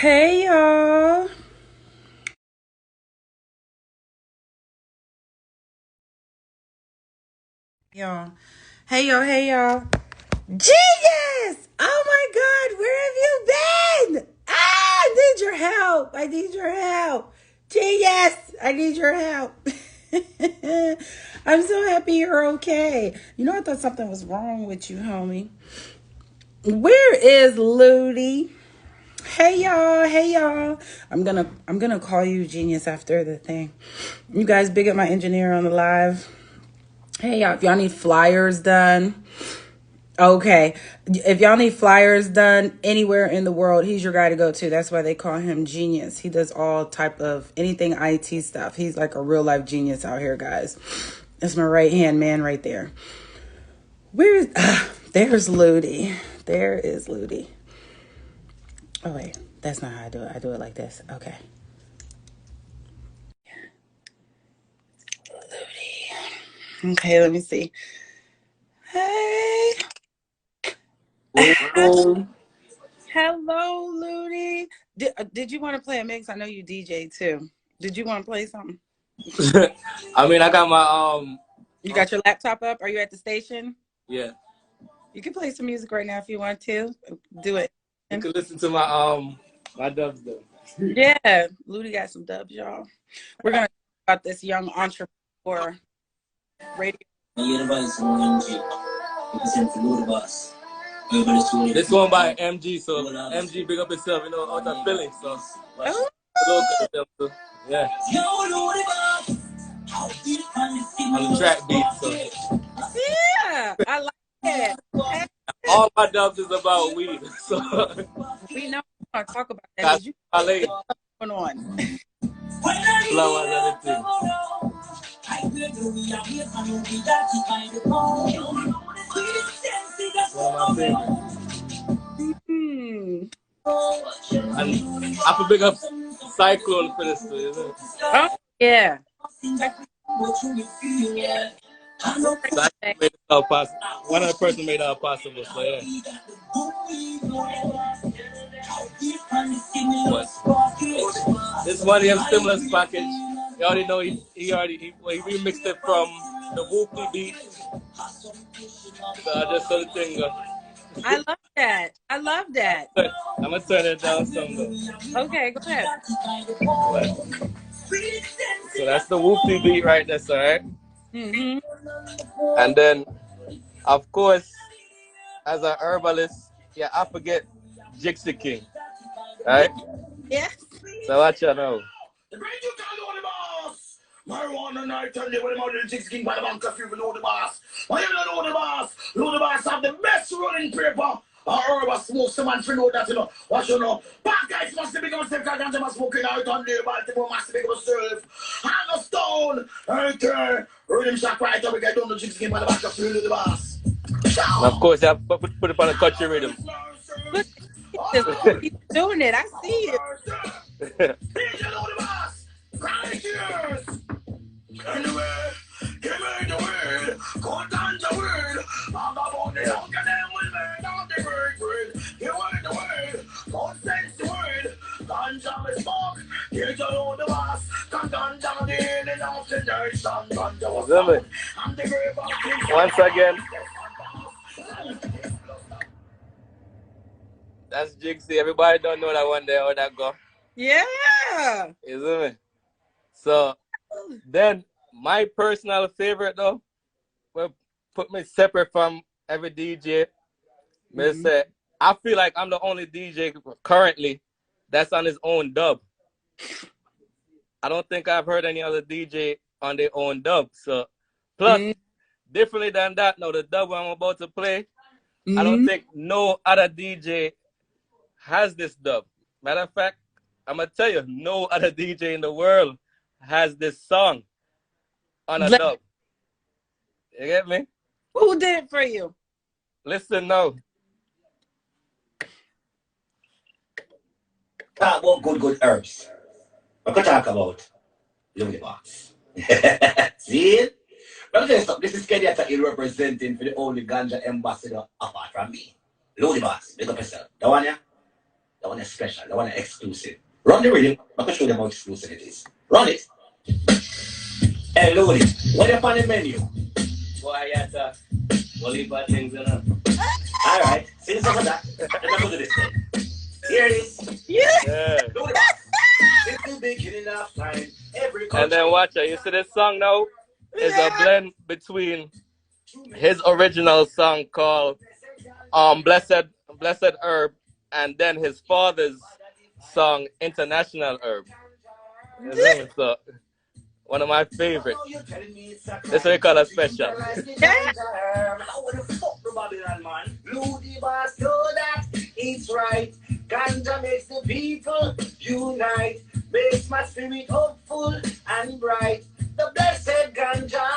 Hey y'all. Y'all. Hey y'all. Genius! Oh my god, where have you been? I need your help. I need your help. Genius! I need your help. I'm so happy you're okay. You know, I thought something was wrong with you, homie. Where is Ludi? Hey y'all. I'm gonna call you Genius after the thing. You guys big up my engineer on the live. Hey y'all, if y'all need flyers done, okay. If y'all need flyers done anywhere in the world, he's your guy to go to. That's why they call him Genius. He does all type of anything IT stuff. He's like a real life genius out here, guys. That's my right hand man right there. Where's there's Ludi. There is Ludi. Oh wait, that's not how I do it. I do it like this. Okay. Ludi. Okay, let me see. Hey. Oh, Hello, Ludi. Did you want to play a mix? I know you DJ too. Did you want to play something? I mean, I got my You got your laptop up? Are you at the station? yeah. You can play some music right now if you want to. Do it. You can listen to my dubs though. Yeah, Ludi got some dubs, y'all. We're gonna talk about this young entrepreneur radio. Ludi-Boss. This one by MG, so MG big up himself, you know, out of Philly, so Oh, local too. Yeah. On the track beat, so yeah, I like it. Hey, all my dubs is about weed. So we know we're gonna talk about that that's because you my lady. going on. Flowers, everything. One of my favorites. Hmm. And I could big up Cyclone for this too, isn't it? Oh yeah. So I made it all possible. One of the person made it all possible, so yeah. But this one of them stimulus package. You already know he remixed it from the Whoopie beat. So I just saw the thing go. I love that. I love that. I'm gonna turn it down some though. Okay, go ahead. So that's the Whoopie beat right there, so right? Mm-hmm. And then of course, as a herbalist, yeah, I forget Jixie King. Right? Yes. So watch you know. The great you can Ludi-Boss. Marijuana night and they will model Jigs King by the bank of you Ludi-Boss. Why you don't know Ludi-Boss? Ludi-Boss have the best rolling paper. Herb smoke some man for know that you know. What you know? Bad guys must be going to say that I'm smoking out on the Baltimore must be going to serve. Hang a stone. Okay. Rhythm shot right up. We get down the Jigs King by the bank of you Ludi-Boss. And of course, you have to put it on a country rhythm. Look at this. He's doing it. I see it. DJ Ludi-Boss. Right years. Anyway, give me the word. Go down the word. I'm about the young and them will learn on the word. Give me the word. God sends the word. Ganja is smoke. DJ Ludi-Boss. Ganja the healing of the nation. Ganja was found. I'm the grave of King. Once again, that's Jixie. Everybody don't know that one day how that go. Yeah. Isn't it? So then my personal favorite though, will put me separate from every DJ. Say, I feel like I'm the only DJ currently that's on his own dub. I don't think I've heard any other DJ on their own dub. So plus differently than that, now the dub I'm about to play, I don't think no other DJ has this dub. Matter of fact, I'm gonna tell you, no other DJ in the world has this song on a dub. You get me? Who did it for you? Listen now. Talk about good herbs. We're going to talk about Ludi-Boss. See it? Well, this is Kenny that you're representing for the only ganja ambassador apart from me. Ludi-Boss, big up yourself. The one, yeah? That one is special. That one is exclusive. Run the rhythm. I'm going to show them how exclusive it is. Run it. Hey, Ludi, what up on the menu? Boy, yes, we'll leave bad things in. All right. See some of that. Let's go to this thing. Here it is. Yeah. Ludi-Boss. It's the beginning of time. And then watch it. You see this song now? Is a blend between his original song called Blessed Herb and then his father's song International Herb. So one of my favorites. This is what we call a special. Ludi-Boss know that it's right. Ganja makes the people unite, makes my spirit hopeful and bright. The blessed ganja,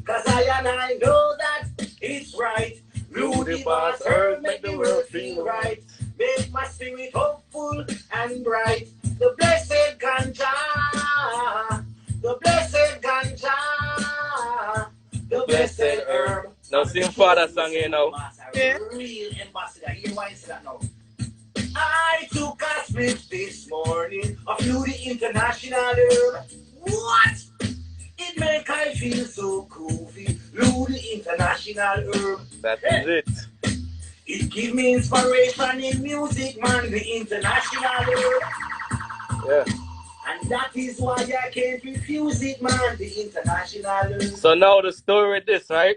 cause I know that it's right. Ludi-Boss herb make the world feel right, make my spirit hopeful and bright. The blessed ganja, the blessed ganja, the blessed herb. Now sing father song here now. Real ambassador. Hear why I say that now. I took a split this morning of Ludi International Herb. What? It make I feel so groovy. Ludi International Herb. That is it. It give me inspiration in music, man. The International Herb. Yeah. And that is why I can't refuse it, man. The International Herb. So now the story with this, right?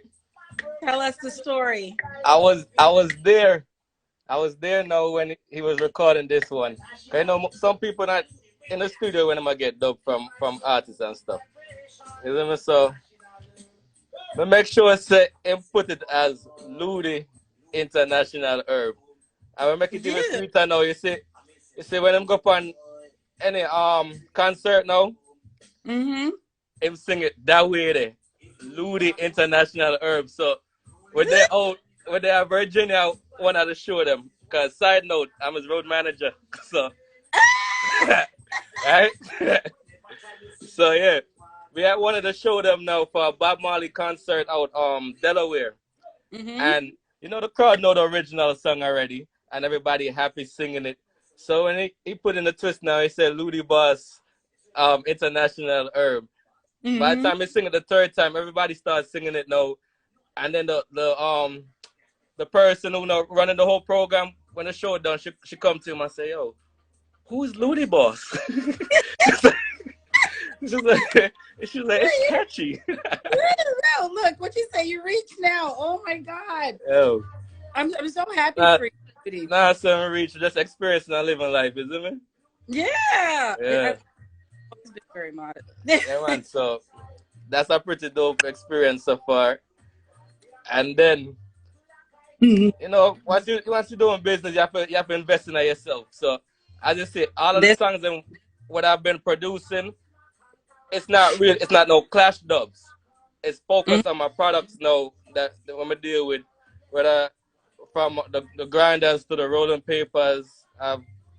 Tell us the story. I was there. I was there now when he was recording this one. I know some people not in the studio when I get dubbed from artists and stuff. You know what I mean? So but make sure say and put it as Ludi International Herb. I will make it even sweeter now. You see when I'm go on any concert now, him sing it that way there. Ludi International Herb. So when they're out, when they are Virginia, I wanted to show them. Cause side note, I'm his road manager. So right? So yeah. We had wanted to show them now for a Bob Marley concert out Delaware. And you know the crowd know the original song already and everybody happy singing it. So when he put in the twist now, he said Ludi-Boss International Herb. By the time he sing it the third time, everybody starts singing it now. And then the person who running the whole program, when the show done, she come to him and say, "Yo, who's Ludi-Boss?" She's like, it's catchy. No, look what you say. You reach now. Oh my God. Oh, I'm so happy for you. Nah, son, reach just experiencing and living life, isn't it? Yeah. Yeah. It's been very modest. Yeah, man. So that's a pretty dope experience so far. And then, you know, once you're doing business, you have to invest in yourself. So as I say, all of the songs and what I've been producing, it's not no clash dubs. It's focused on my products now that I'm gonna deal with, whether from the grinders to the rolling papers,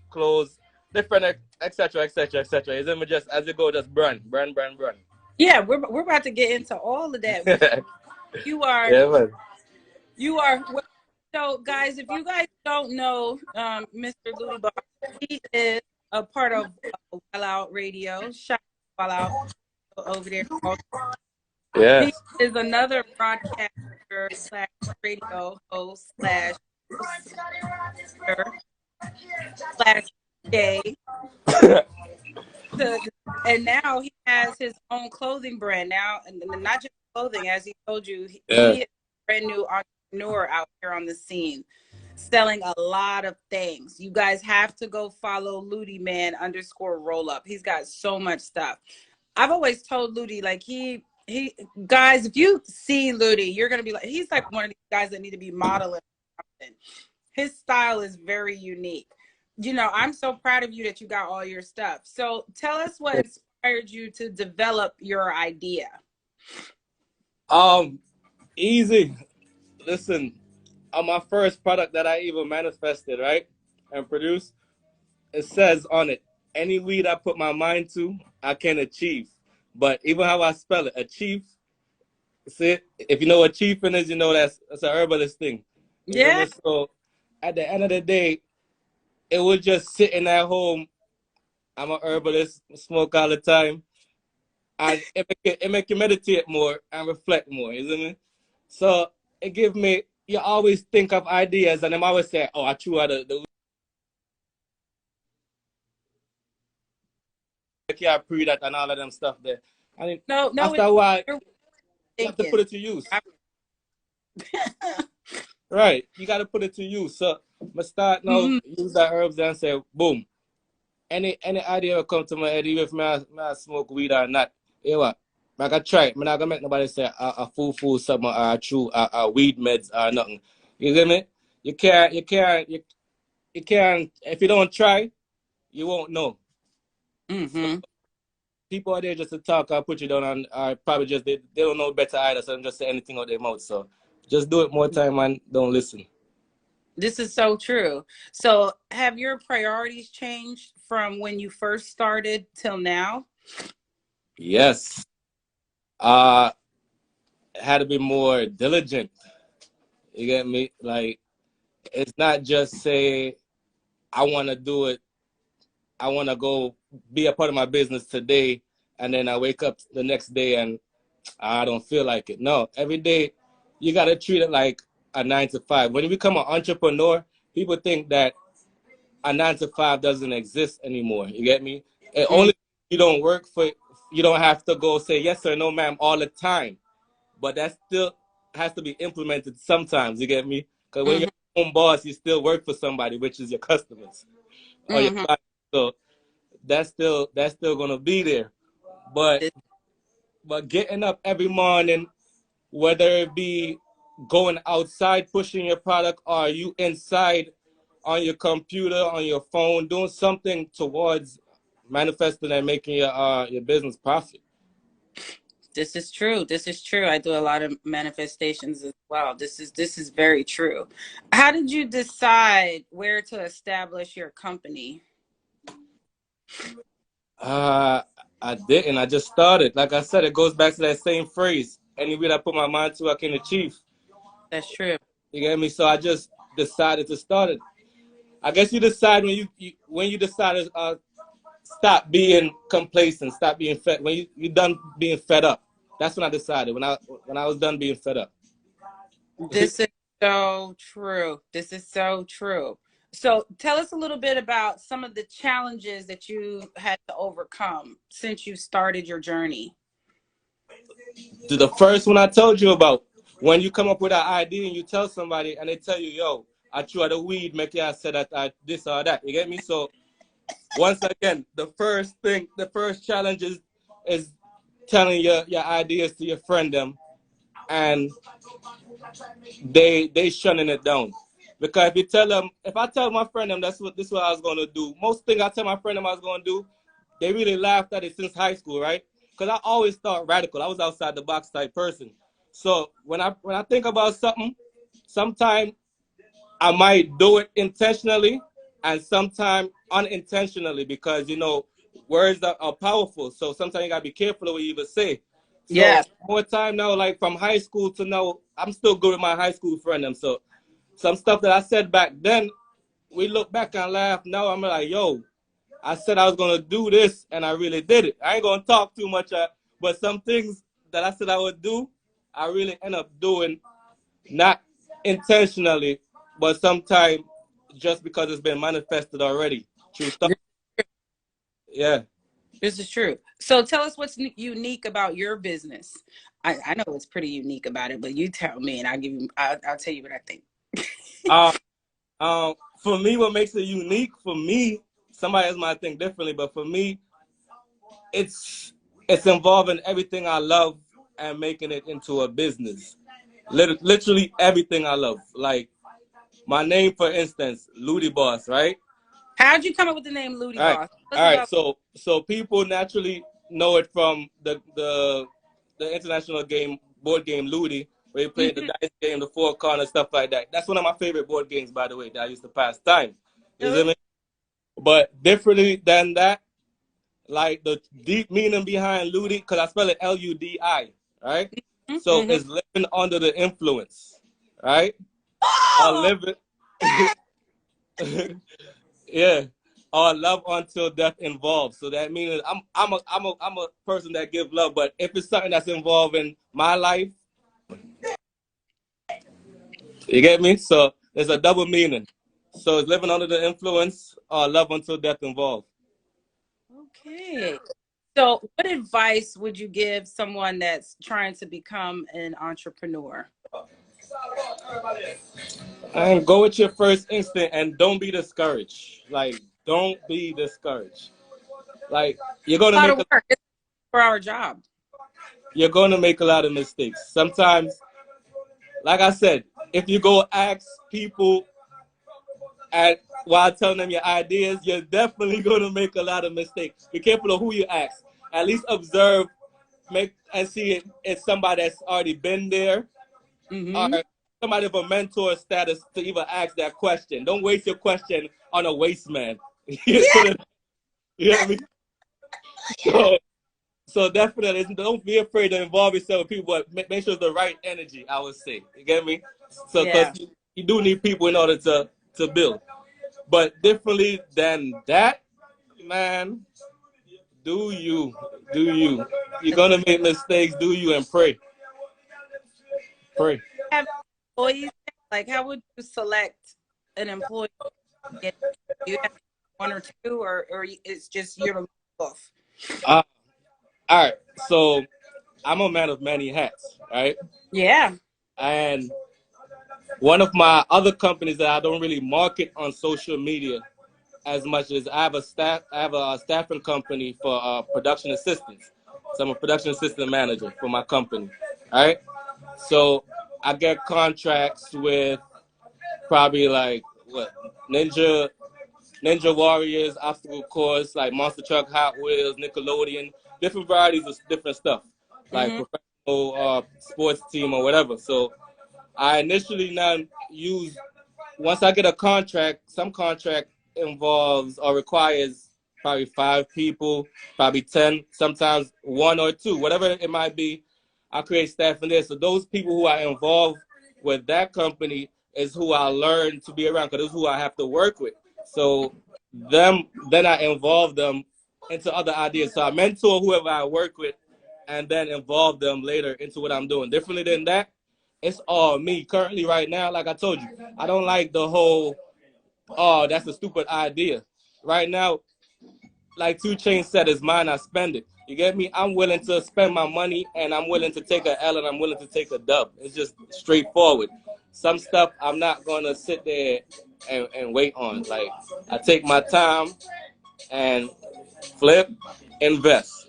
clothes, different etc. Is it just as you go, just brand. Yeah, we're about to get into all of that. You are. Yeah, man. You are. So, guys, if you guys don't know Mr. Ludi-Boss, he is a part of Wild Out Radio. Shout out Wild Out over there. Yeah. He is another broadcaster / radio host / gay. And now he has his own clothing brand now, and not just clothing, as he told you, he is a brand new entrepreneur out here on the scene, selling a lot of things. You guys have to go follow Ludi Man _rollup. He's got so much stuff. I've always told Ludi, like he guys, if you see Ludi, you're gonna be like, he's like one of these guys that need to be modeling something. His style is very unique. You know, I'm so proud of you that you got all your stuff. So tell us what inspired you to develop your idea. Easy. Listen, on my first product that I even manifested, right, and produced, it says on it, any weed I put my mind to, I can achieve. But even how I spell it, achieve, see, if you know what chiefing is, you know that's a herbalist thing. Yeah. So at the end of the day, it was just sitting at home. I'm a herbalist, smoke all the time, and it make you meditate more and reflect more. You see me? So it give me. You always think of ideas, and I'm always say, "Oh, I threw out the can't pre that and all of them stuff there." And No, no, after a while, you're you have to put thinking. it to use. Right. You got to put it to use. So I start now Mhm. use that herbs and say, boom. Any idea will come to my head, even if I smoke weed or not. You know what? I can try it. I'm not gonna make nobody say a fool something or a true a weed meds or nothing. You get me? You can't if you don't try, you won't know. So Mhm. people are there just to talk or put you down and probably just they don't know better either, so they just say anything out their mouth. So just do it more time and don't listen. This is so true. So, have your priorities changed from when you first started till now? Yes. Uh had to be more diligent. You get me? Like it's not just say I want to do it. I want to go be a part of my business today, and then I wake up the next day and I don't feel like it. No, every day you gotta treat it like a 9 to 5. When you become an entrepreneur, people think that a 9 to 5 doesn't exist anymore. You get me? And Mm, only you don't work for. You don't have to go say yes or no, ma'am, all the time. But that still has to be implemented sometimes. You get me? Because when you're mhm, your own boss, you still work for somebody, which is your customers or your mhm. clients. So that's still gonna be there. But This, getting up every morning, whether it be going outside pushing your product or you inside on your computer, on your phone, doing something towards manifesting and making your business profit. this is true. This is true. I do a lot of manifestations as well. This is very true. How did you decide where to establish your company? Uh, I didn't. I just started. Like I said, it goes back to that same phrase. Anywhere I put my mind to, I can achieve. That's true. You get me? So I just decided to start it. I guess you decide when you decide to stop being complacent, stop being fed. When you done being fed up, that's when I decided. When I was done being fed up. This is so true. This is so true. So, tell us a little bit about some of the challenges that you had to overcome since you started your journey. To the first one I told you about, when you come up with an idea and you tell somebody and they tell you, "Yo, I tried the weed, make you say that I this or that." You get me? So once again, the first challenge is telling your ideas to your friend them, and they shunning it down. Because if you tell them, if I tell my friend them this what I was gonna do, most things I tell my friend them I was gonna do, they really laughed at it since high school, right? Because I always thought radical. I was outside the box type person. So when I think about something, sometimes I might do it intentionally and sometimes unintentionally because words are powerful. So sometimes you gotta be careful of what you even say. So Yes. more time now, like from high school to now, I'm still good with my high school friend them. So some stuff that I said back then, we look back and laugh. Now I'm like, yo, I said I was gonna do this and I really did it. I ain't gonna talk too much, but some things that I said I would do, I really end up doing, not intentionally, but sometimes just because it's been manifested already. True stuff. Yeah. This is true. So tell us what's unique about your business. I know what's pretty unique about it, but you tell me, and I'll tell you what I think. Um, for me, what makes it unique, for me, somebody else might think differently, but for me, it's it's involving everything I love and making it into a business. Literally everything I love. Like my name, for instance, Ludi-Boss, right? How'd you come up with the name All right, Ludi-Boss? Tell us all right. about. So people naturally know it from the international game board game Ludi, where you play the Mhm. dice game, the four corner stuff like that. That's one of my favorite board games, by the way, that I used to pass time. You see Really? me? But differently than that, like the deep meaning behind Ludi, because I spell it Ludi, right? So Mm-hmm. it's living under the influence, right? Or Oh, living. Yeah. Or love until death involved. So that means I'm a person that give love, but if it's something that's involving my life, you get me? So there's a double meaning. So it's living under the influence or love until death involved. Okay. So, what advice would you give someone that's trying to become an entrepreneur? And go with your first instinct and don't be discouraged. Like, don't be discouraged. Like, you're A gonna lot make of a work. It's for our job. you're gonna make a lot of mistakes. Sometimes, like I said, if you go ask people at while telling them your ideas, you're definitely gonna make a lot of mistakes. Be careful of who you ask. At least observe, make and see if it's somebody that's already been there or Mm-hmm. somebody of a mentor status to even ask that question. Don't waste your question on a waste man. You Yeah. know what I mean? So, so definitely don't be afraid to involve yourself with people, but make sure it's the right energy, I would say. You get me? So because Yeah. you do need people in order to build. But differently than that, man, do you. Do you. You're gonna make mistakes, do you and pray. Pray. Have employees, like how would you select an employee? Do you have one or two, or it's just you're both? Uh, all right. So I'm a man of many hats, right? Yeah. And one of my other companies that I don't really market on social media as much as I have a staffing company for production assistants. So I'm a production assistant manager for my company. All right. So I get contracts with probably like what Ninja Warriors, obstacle course, like Monster Truck, Hot Wheels, Nickelodeon, different varieties of different stuff, like Mm-hmm. professional sports team or whatever. So I initially now use once I get a contract, some contract involves or requires probably 5 people, probably 10, sometimes one or two, whatever it might be. I create staff in there. So those people who are involved with that company is who I learn to be around because this is who I have to work with. So then I involve them into other ideas. So I mentor whoever I work with and then involve them later into what I'm doing. Differently than that, it's all me currently right now. Like I told you, I don't like the whole, oh, that's a stupid idea. Right now, like 2 Chainz said, it's mine, I spend it. You get me? I'm willing to spend my money and I'm willing to take a L and I'm willing to take a dub. It's just straightforward. Some stuff I'm not going to sit there and wait on. Like, I take my time and flip, invest.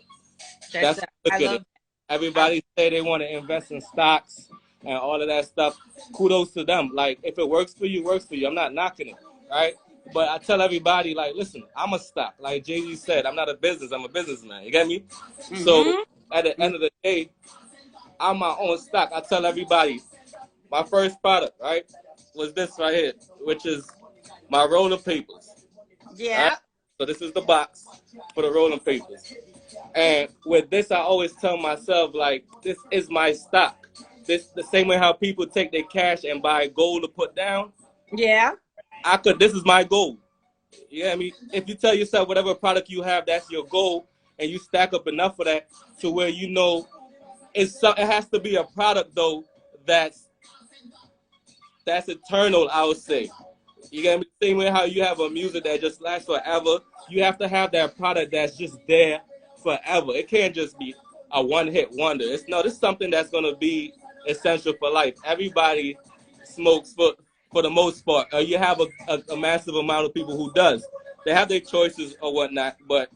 That's That's how I I look at it. love that. Everybody say they want to invest in stocks and all of that stuff. Kudos to them. Like if it works for you, it works for you. I'm not knocking it, right? But I tell everybody, like, listen, I'm a stock. Like Jay-Z said, I'm not a business. I'm a businessman. You get me? So Mm-hmm. at the end of the day, I'm my own stock. I tell everybody, my first product, right, was this right here, which is my roller papers. All right. Yeah. So this is the box for the rolling papers. And with this, I always tell myself, like, this is my stock. This the same way how people take their cash and buy gold to put down. Yeah. This is my goal. You know what I mean? If you tell yourself whatever product you have, that's your goal, and you stack up enough of that to where you know it has to be a product though that's that's eternal, I would say. You get me? Same way how you have a music that just lasts forever. You have to have that product that's just there forever. It can't just be a one-hit wonder. This is something that's gonna be essential for life. Everybody smokes for the most part. You have a massive amount of people who does. They have their choices or whatnot, but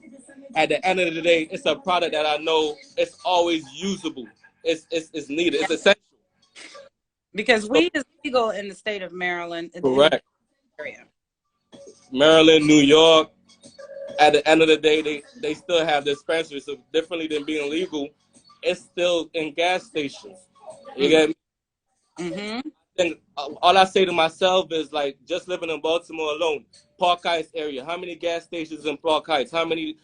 at the end of the day, it's a product that I know it's always usable. It's needed. It's essential. Because So weed is legal in the state of Maryland in the correct. area. Maryland, New York, at the end of the day, they still have dispensaries. So differently than being legal, it's still in gas stations. You get me? Mm-hmm. And all I say to myself is like, just living in Baltimore alone, Park Heights area. How many gas stations in Park Heights? How many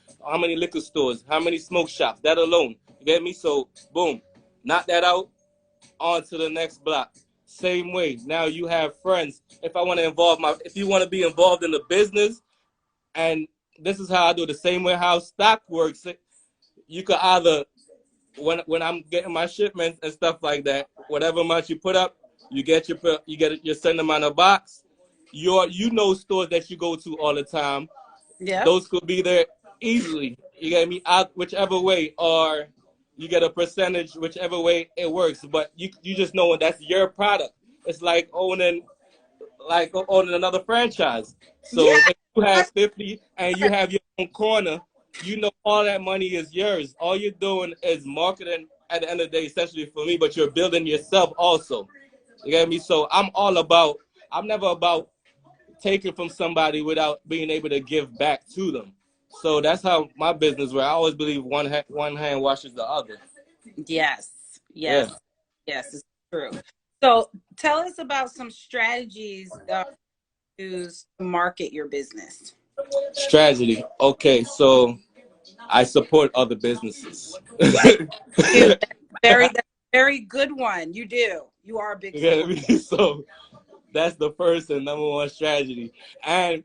liquor stores? How many smoke shops? That alone. You get me? So boom, knock that out. On to the next block. Same way. Now you have friends. If you want to be involved in the business, And this is how I do it. The same way how stock works. You could either when I'm getting my shipments and stuff like that, whatever much you put up, you get you send them on a box. You know stores that you go to all the time. Yeah. Those could be there easily. You get me out whichever way, or you get a percentage whichever way it works. But you just know when that's your product. It's like owning another franchise. So Yeah. if you have 50 and you have your own corner, you know all that money is yours. All you're doing is marketing at the end of the day, essentially for me, but you're building yourself also. You get me? So I'm never about taking from somebody without being able to give back to them. So that's how my business works. I always believe one hand washes the other. Yes. Yeah. Yes. Yes, it's true. So tell us about some strategies to use to market your business. Strategy. Okay, so I support other businesses. You, that's a very good one. You do. You are a big You get supporter. me? So that's the first and number one strategy. And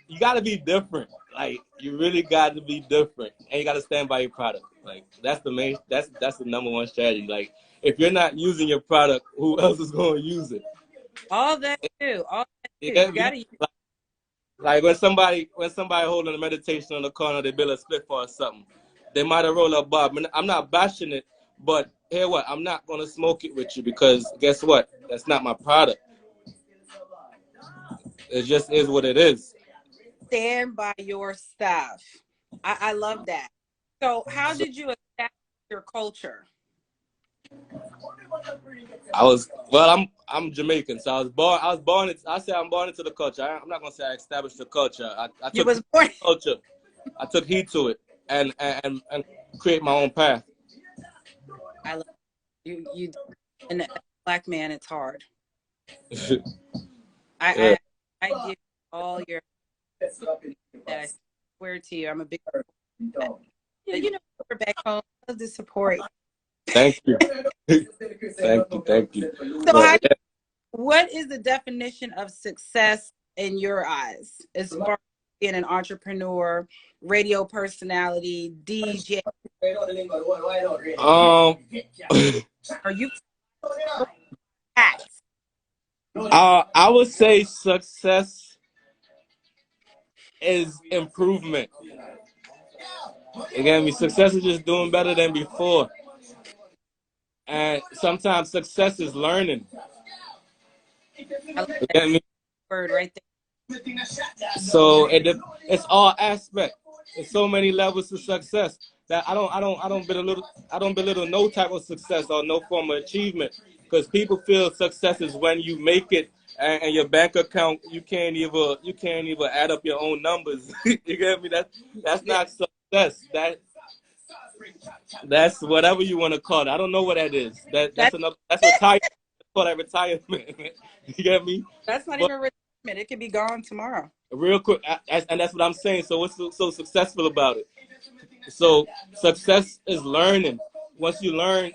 you got to be different. Like you really got to be different, and you got to stand by your product. Like that's the main. That's the number one strategy. Like if you're not using your product, who else is going to use it? All that too. All that You too. get You me? got to. Like when somebody holding a meditation on the corner, they build a split for or something. They might have rolled a bob. I'm not bashing it, but here what? I'm not gonna smoke it with you because guess what? That's not my product. It just is what it is. Stand by your stuff. I love that. So, how So did you establish your culture? I'm Jamaican, so I say I'm born into the culture. I'm not gonna say I established the culture. I You took was born. culture. I took heed to it and create my own path. I love you. You and as a black man, it's hard. Yeah. I give all your that. I swear to you, I'm a big. You know, we're back home. I love the support. Thank you. Thank you. So, But yeah. what is the definition of success in your eyes, as far as being an entrepreneur, radio personality, DJ? Um, Are you hats? I would say success is improvement. Again, success is just doing better than before, and sometimes success is learning. I love that Again, word right so it's all aspect. There's so many levels to success that I don't belittle no type of success or no form of achievement because people feel success is when you make it and your bank account you can't even add up your own numbers. You get me? That's there. not success. That's whatever you want to call it. I don't know what that is. That That's retirement. Call that retirement. You get me? that's not But even retirement. It could be gone tomorrow. real quick, and that's what I'm saying. So what's so successful about it? So success is learning. Once you learn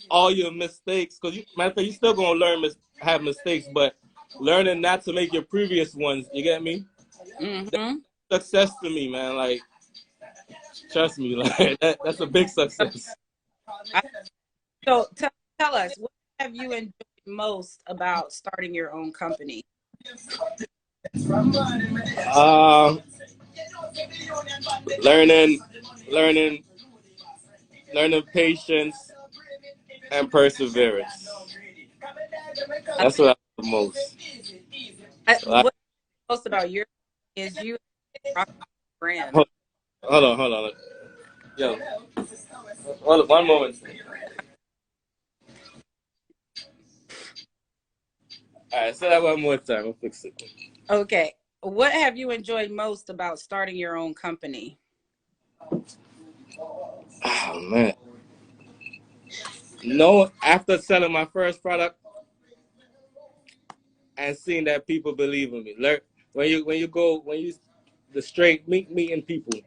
all your mistakes, because matter of fact, you still gonna have mistakes, but learning not to make your previous ones. You get me? Mm-hmm. Success to me, man. Like trust me, like that's a big success. So tell us, what have you enjoyed most about starting your own company? Um, learning, learning, learning patience and perseverance. That's what I love most. Like, What most about your is you rock brand. hold, hold on. Yo, hold, one moment. All right, say that one more time. I'll fix it. Okay. What have you enjoyed most about starting your own company? Oh man, no. After selling my first product and seeing that people believe in me, learn when you the straight meeting people,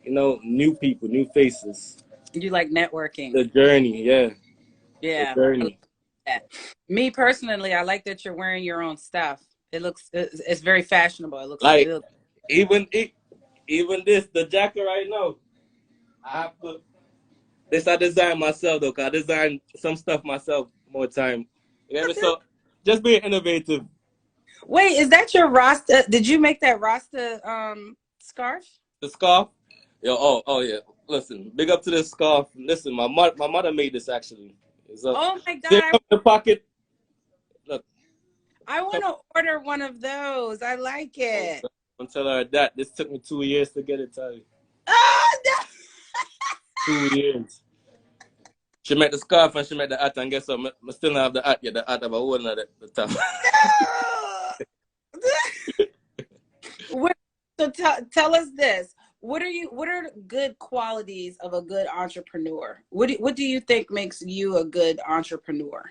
new people, new faces, You like networking. the journey, yeah, the Yeah. I like journey. that. Me personally, I like that you're wearing your own stuff. It's very fashionable. It looks Like good. even it. even the jacket right now, I have to. This I designed myself though, 'cause I designed some stuff myself more time. You get me? So just being innovative. Wait, is that your Rasta? Did you make that Rasta scarf? The scarf, yo, oh yeah. Listen, big up to this scarf. Listen, my mother made this actually. So Oh my see it God, come in the pocket. Look, I want come to order one of those. I like on, it. don't tell her that. This took me 2 years to get it. Tell you, Oh, no. 2 years. She made the scarf and she made the hat, and guess what? I still don't have the hat yet. The hat have a hole in the top. What, so tell us this. What are good qualities of a good entrepreneur? What do you think makes you a good entrepreneur?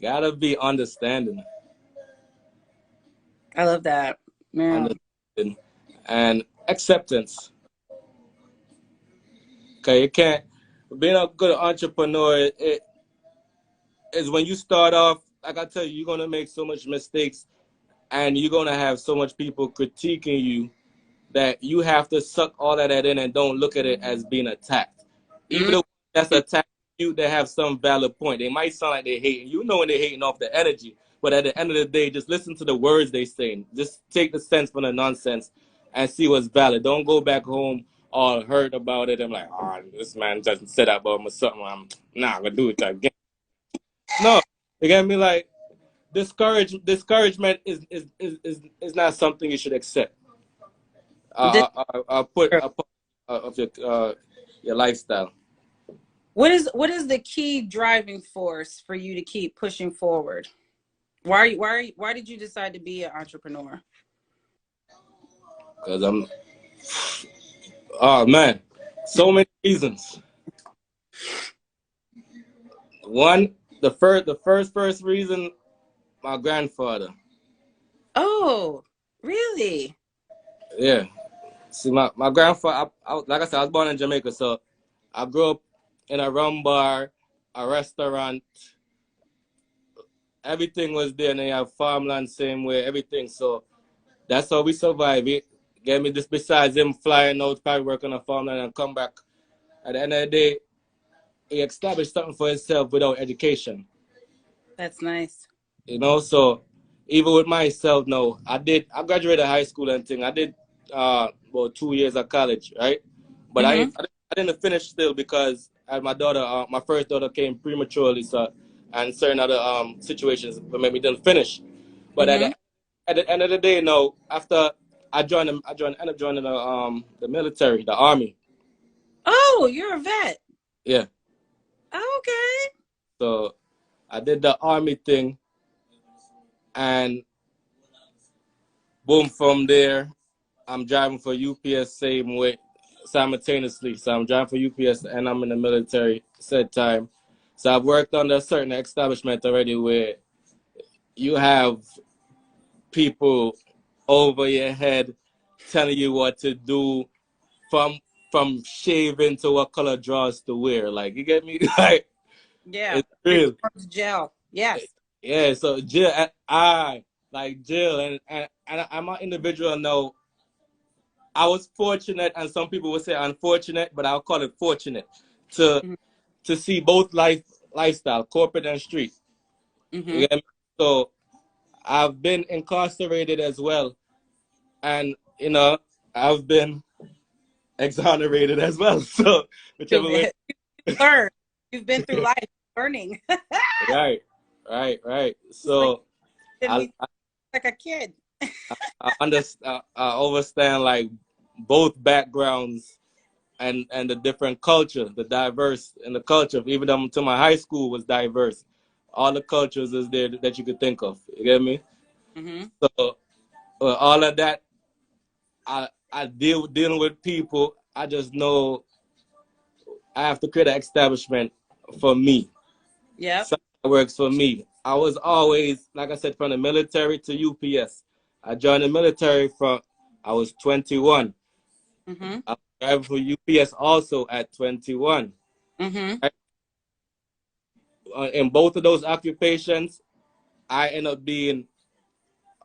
Gotta be understanding, I love that. Yeah. understanding, and acceptance. Okay, you can't. Being a good entrepreneur, it is when you start off. Like I tell you, you're gonna make so much mistakes, and you're gonna have so much people critiquing you that you have to suck all of that in and don't look at it as being attacked. Even Mm. though that's attacking you, they have some valid point. They might sound like they're hating. You know when they're hating off the energy, but at the end of the day, just listen to the words they saying. Just take the sense from the nonsense and see what's valid. Don't go back home all hurt about it. I'm like, oh, this man doesn't say that about me something. I'm not gonna do it again. No, you get me? Like discouragement is not something you should accept. This- I put of your lifestyle. what is the key driving force for you to keep pushing forward? Why did you decide to be an entrepreneur? Because oh man, so many reasons. One, the first reason, my grandfather. Oh, really? Yeah. See, my grandfather, like I said, I was born in Jamaica, so I grew up in a rum bar, a restaurant. Everything was there, and they have farmland same way, everything. So that's how we survive. It get me this besides him flying out, probably work on a farmland and come back. At the end of the day, he established something for himself without education. That's nice. You know, so even with myself now, I graduated high school and thing. I did about 2 years of college, right? But Mm-hmm. I didn't finish still because I had my daughter, my first daughter came prematurely, so and certain other situations that made me didn't finish. But Mm-hmm. at the end of the day, no, after ended up joining the military, the army. Oh, you're a vet. Yeah. Okay. So I did the army thing, and boom, from there, I'm driving for UPS same way simultaneously. So I'm driving for UPS and I'm in the military said time. So I've worked on a certain establishment already where you have people over your head telling you what to do from shaving to what color drawers to wear. Like you get me? Like Yeah. it's real. Gel. Yes. Yeah, so Jill, I like Jill, and I'm an individual now. I was fortunate, and some people would say unfortunate, but I'll call it fortunate to Mm-hmm. see both lifestyle, corporate and street. Mm-hmm. You get me? So I've been incarcerated as well, and I've been exonerated as well. So whichever way. You've learned. You've been through life learning. Right, right. It's like So I like a kid. I understand, I understand like both backgrounds and the different culture, the diverse in the culture. Even though to my high school was diverse, all the cultures is there that you could think of. You get me? Mm-hmm. So all of that, I dealing with people. I just know I have to create an establishment for me. Yep. Something that works for me. I was always, like I said, from the military to UPS. I joined the military from I was 21. Mm-hmm. I was driving for UPS also at 21. Mm-hmm. In both of those occupations, I end up being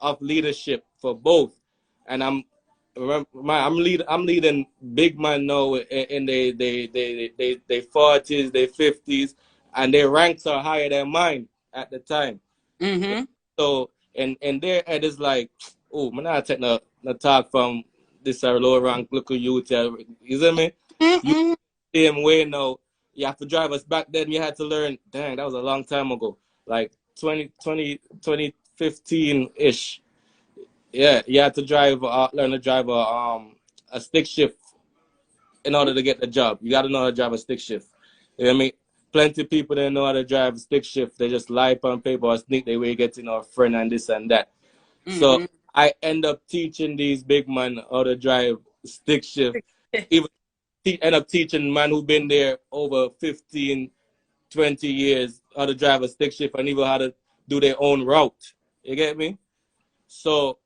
of leadership for both, and Remember, I'm leading big man now in they 40s, they 50s, and their ranks are higher than mine at the time. Mm-hmm. So and their head is like, oh, man, I take no talk from this low rank local youth. You see me? You Mm-mm. same way now. You have to drive us back then. You had to learn. Dang, that was a long time ago. Like 2015 ish. Yeah, you had to learn to drive a stick shift in order to get the job. You got to know how to drive a stick shift. You know what I mean? Plenty of people didn't know how to drive a stick shift. They just lie on paper or sneak their way getting a friend and this and that. So Mm-hmm. I end up teaching these big men how to drive stick shift. Even end up teaching man who been there over 15, 20 years how to drive a stick shift and even how to do their own route. You get me? So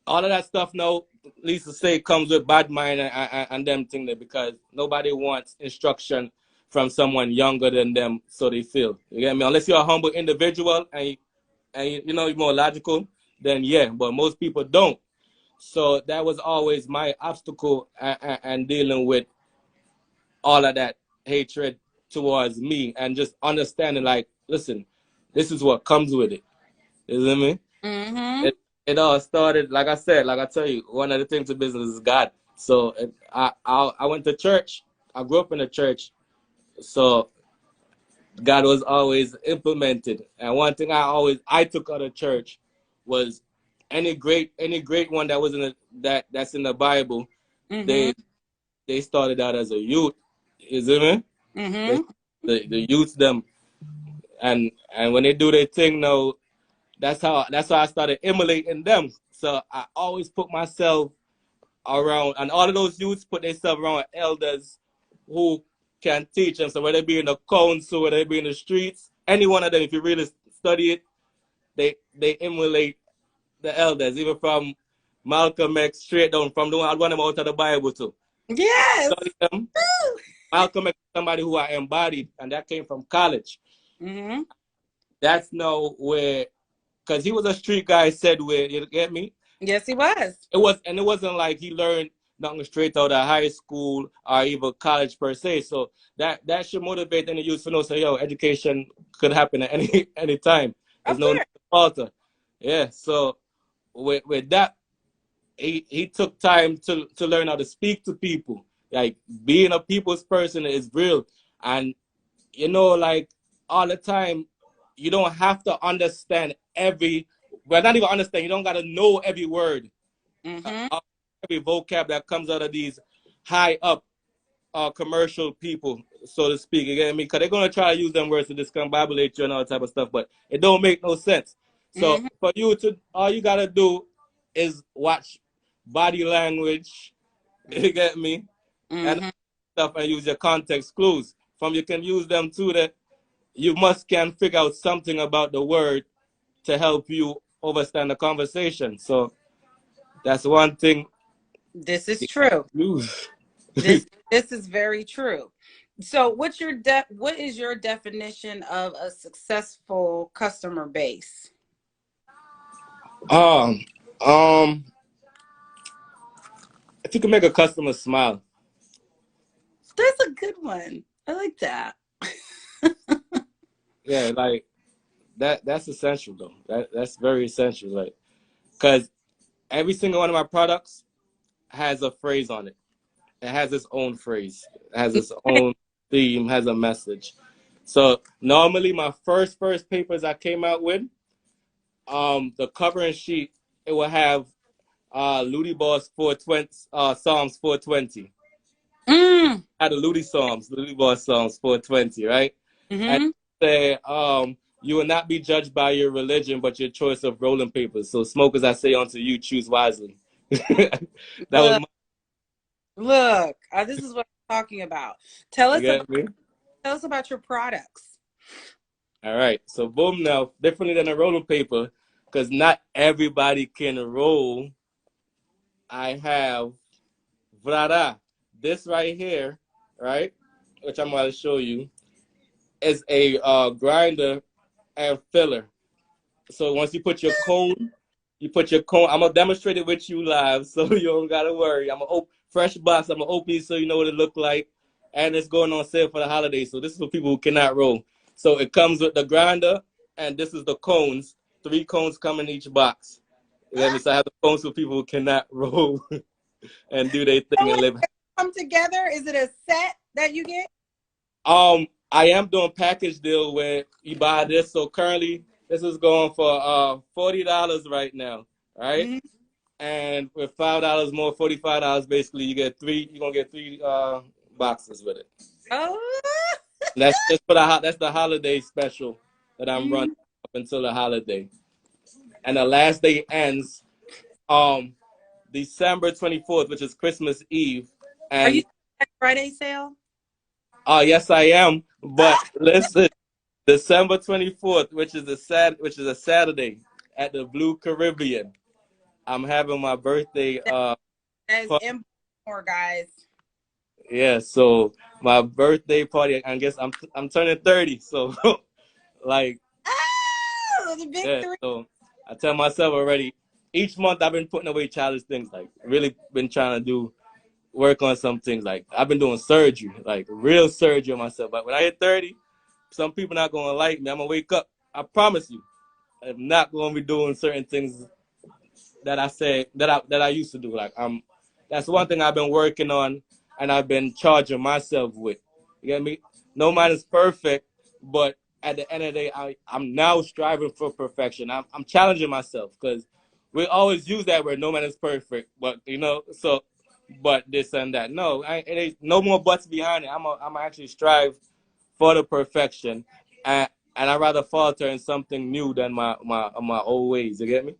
all of that stuff now, Lisa say, comes with bad mind and them thing there because nobody wants instruction from someone younger than them, so they feel. You get me? Unless you're a humble individual and you know you're more logical, then yeah. But most people don't. So that was always my obstacle and dealing with all of that hatred towards me and just understanding like, listen, this is what comes with it. You know what I mean? Mm-hmm. It all started, like I said, like I tell you, one of the things in business is God. So I went to church. I grew up in a church. So God was always implemented. And one thing I took out of church was any great one that was that's in the Bible, Mm-hmm. they they started out as a youth. You see me? They, Mm-hmm. the youth them and when they do their thing now, that's how I started emulating them. So I always put myself around, and all of those youths put themselves around elders who can teach them. So whether they be in the council, whether they be in the streets, any one of them, if you really study it, they emulate the elders, even from Malcolm X straight down from the one I want them out of the Bible too. Yes. Study them. Malcolm X is somebody who I embodied, and that came from college. Mm-hmm. That's now where, because he was a street guy, said where, you get me? Yes, he was. It wasn't like he learned nothing straight out of high school or even college per se. So that should motivate any youth to know. So yo, education could happen at any time. There's Of no need course. to falter. Yeah. So with that, he took time to learn how to speak to people. Like being a people's person is real, and like all the time, you don't have to understand well, not even understand. You don't gotta know every word, Mm-hmm. every vocab that comes out of these high up commercial people, so to speak. You get me? Because they're gonna try to use them words to discombobulate you and all that type of stuff, but it don't make no sense. So Mm-hmm. for you to, all you gotta do is watch body language. You get me? And Mm-hmm. stuff, and use your context clues. From you can use them too. That you must can figure out something about the word to help you understand the conversation. So that's one thing. This is true. Use. This is very true. So, what is your definition of a successful customer base? um, um, if you can make a customer smile, That's a good one. I like that. yeah, like that. That's essential though. That's very essential. Like, because every single one of my products has a phrase on it. It has its own phrase. It has its own theme. Has a message. So normally my first papers I came out with, the covering sheet, it will have Ludi-Boss 420, Psalms 420. Mm. Had the Ludi-Boss Psalms 420, right? And Mm-hmm. say, you will not be judged by your religion, but your choice of rolling papers. So smokers, I say unto you, choose wisely. That was Look, my, look. This is what I'm talking about. Tell you us about get me? tell us about your products. All right. So boom now, differently than a rolling paper, because not everybody can roll. I have Vrada. This right here, right, which I'm going to show you, is a grinder and filler. So once you put your cone, You put your cone. I'm gonna demonstrate it with you live, so you don't gotta worry. I'm gonna fresh box. I'm gonna open it so you know what it look like, and it's going on sale for the holidays. So this is for people who cannot roll. So it comes with the grinder, and this is the cones. 3 cones come in each box. You know what I mean? So I have the cones for people who cannot roll and do their thing and live. Come together? Is it a set that you get? I am doing package deal where you buy this. So currently, this is going for $40 right now. All right. Mm-hmm. And with $5 more, $45 basically, you get 3. You're gonna get 3 boxes with it. Oh. And that's just for that's the holiday special that I'm running up until the holiday, and the last day ends December 24th, which is Christmas Eve. Are you And at Friday sale? yes, I am. But listen, December 24th, which is a Saturday at the Blue Caribbean, I'm having my birthday. That is more, guys. Yeah, so my birthday party. I guess I'm turning 30, so like, The big yeah. 3. So I tell myself already. Each month I've been putting away childish things. Like really been trying to work on some things. Like I've been doing surgery, like real surgery on myself. But when I hit 30, some people not gonna like me. I'm gonna wake up. I promise you, I'm not gonna be doing certain things that I said that I used to do. Like that's one thing I've been working on and I've been charging myself with. You get me? No man is perfect, but at the end of the day, I'm now striving for perfection. I'm challenging myself because we always use that word, no man is perfect, but so but this and that. No, it ain't no more buts behind it. I'm actually strive for the perfection, and I rather falter in something new than my old ways. You get me?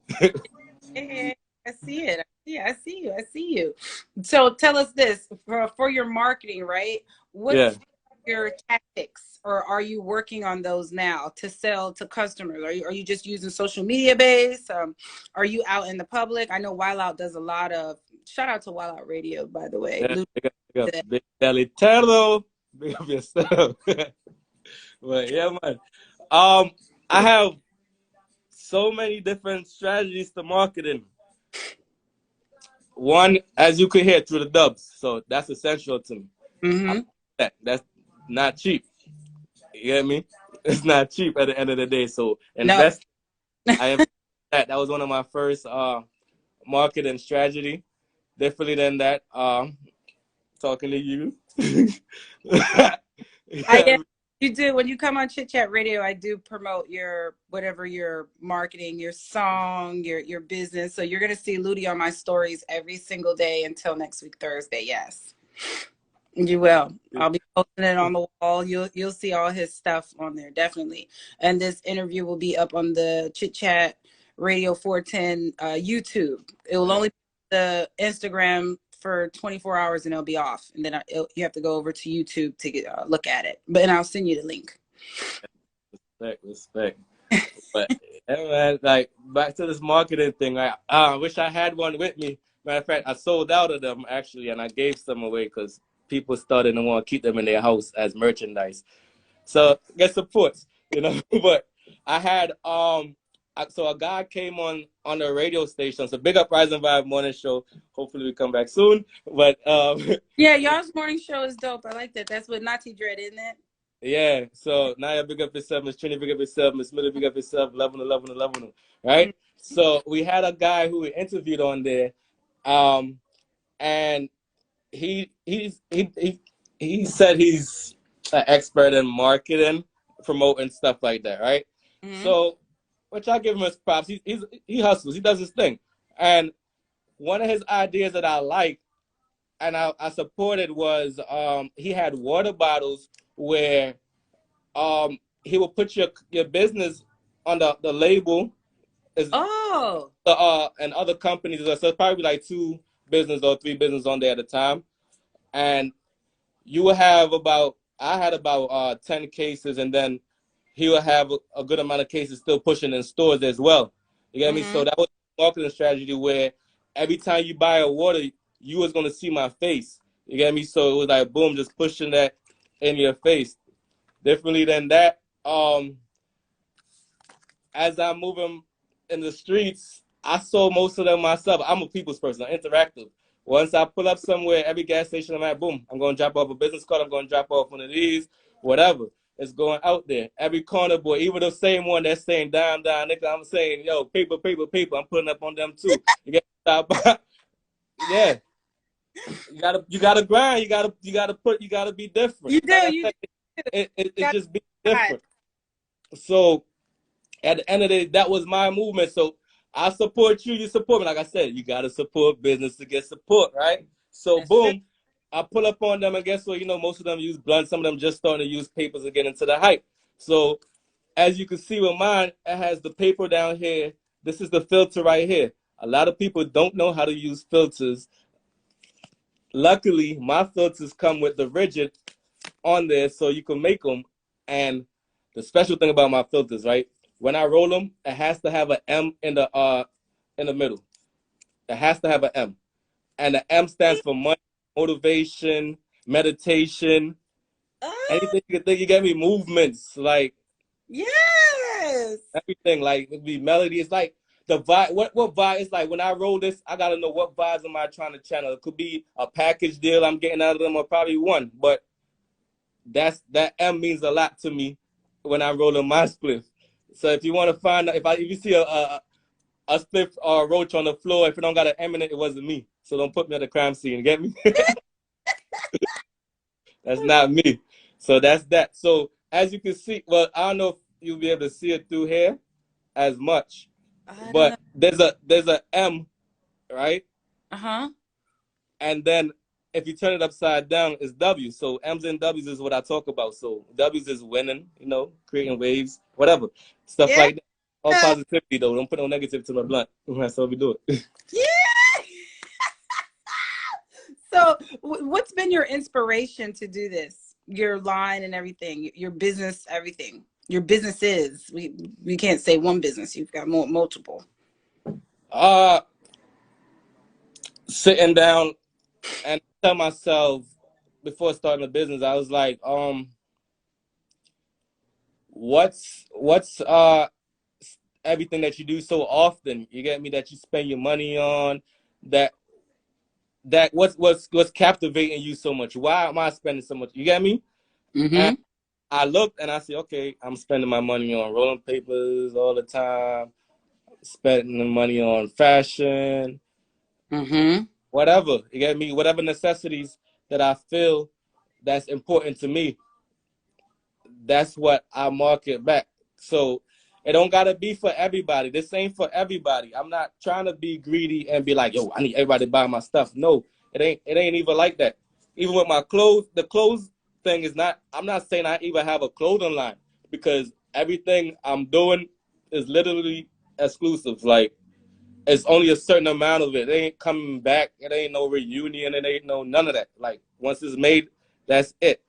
Yeah, I see it. I see you. I see you. So tell us this for your marketing, right? Yeah. What's your tactics, or are you working on those now to sell to customers? Are you just using social media base? Are you out in the public? I know Wild Out does a lot of. Shout out to Wild Out Radio, by the way. Yeah, big up, Big Belly Turtle. Big up yourself. But yeah, man. I have so many different strategies to marketing. One, as you could hear through the dubs, so that's essential to me. Mm-hmm. That's not cheap. You get me? It's not cheap at the end of the day. So No. invest. I am that. That was one of my first marketing strategy. Definitely than that. Talking to you. I You do. When you come on Chit Chat Radio, I do promote your whatever your marketing, your song, your business. So you're gonna see Ludi on my stories every single day until next week Thursday. Yes, you will. I'll be posting it on the wall. You'll see all his stuff on there, definitely. And this interview will be up on the Chit Chat Radio 410 YouTube. It will only be the Instagram for 24 hours and it'll be off. And then you have to go over to YouTube to get look at it. But and I'll send you the link. Respect. But yeah, man, like back to this marketing thing. I wish I had one with me. Matter of fact, I sold out of them actually, and I gave some away because people started to want to keep them in their house as merchandise. So get supports, But I had so a guy came on the radio station. So big up Rise and Vibe morning show. Hopefully we come back soon. But yeah, y'all's morning show is dope. I like that. That's what Nati Dread, isn't it? yeah. So Naya big up yourself, Miss Trini big up yourself, Miss Miller big up yourself, loving. Right? Mm-hmm. So we had a guy who we interviewed on there, and he said he's an expert in marketing, promoting stuff like that, right? Mm-hmm. So, which I give him his props. He hustles. He does his thing. And one of his ideas that I like and I supported was he had water bottles where he will put your business on the label. And other companies, so it's probably like 2 business or 3 business on there at a time. And you will have I had about 10 cases, and then he will have a good amount of cases still pushing in stores as well. You get me? So that was a marketing strategy where every time you buy a water, you was going to see my face. You get me? So it was like, boom, just pushing that in your face. Differently than that, as I'm moving in the streets, I sold most of them myself. I'm a people's person, I'm interactive. Once I pull up somewhere, every gas station I'm at, boom, I'm going to drop off a business card. I'm going to drop off one of these, whatever. It's going out there. Every corner boy, even the same one that's saying dime, dime, nigga, I'm saying, yo, paper, paper, paper. I'm putting up on them too. You get yeah. You gotta grind. You gotta be different. You do. Like I You said, do. it Got just be God. different. So at the end of the day, that was my movement. So I support you, you support me. Like I said, you gotta support business to get support, right? So That's true. boom, I pull up on them, and guess what? You know, most of them use blunt, some of them just starting to use papers and get into the hype. So as you can see with mine, it has the paper down here. This is the filter right here. A lot of people don't know how to use filters. Luckily, my filters come with the rigid on there so you can make them. And the special thing about my filters, right? When I roll them, it has to have an M in the middle. It has to have an M. And the M stands for money, motivation, meditation, Oh, anything you can think. You get me? Movements, like yes. everything, like it be melody. It's like the vibe. What vibe? It's like when I roll this, I gotta know what vibes am I trying to channel. It could be a package deal I'm getting out of them, or probably one. But that M means a lot to me when I'm rolling my spliff. So if you want to find out, if you see a spliff or a roach on the floor, if it don't got an M in it, it wasn't me. So don't put me at the crime scene. Get me? That's not me. So that's that. So as you can see, well, I don't know if you'll be able to see it through here as much, I don't know. but there's a M, right? Uh-huh. And then if you turn it upside down, it's W. So M's and W's is what I talk about. So W's is winning, creating waves, whatever. Stuff Yeah. like that. All positivity though. Don't put no negative to my blunt. That's how we do it. Yeah. So, what's been your inspiration to do this? Your line and everything, your business, everything. Your businesses. We can't say one business. You've got multiple. Uh Sitting down and tell myself before starting a business, I was like, what's everything that you do so often, you get me, that you spend your money on, that what's captivating you so much? Why am I spending so much? You get me? And Mm-hmm. I looked and I said, okay, I'm spending my money on rolling papers all the time, spending money on fashion, Mm-hmm. whatever. You get me? Whatever necessities that I feel that's important to me, that's what I market back. So it don't gotta be for everybody. This ain't for everybody. I'm not trying to be greedy and be like, yo, I need everybody to buy my stuff. No, it ain't even like that. Even with my clothes, the clothes thing is not, I'm not saying I even have a clothing line, because everything I'm doing is literally exclusive. Like, it's only a certain amount of it. It ain't coming back. It ain't no reunion. It ain't no none of that. Like, once it's made, that's it.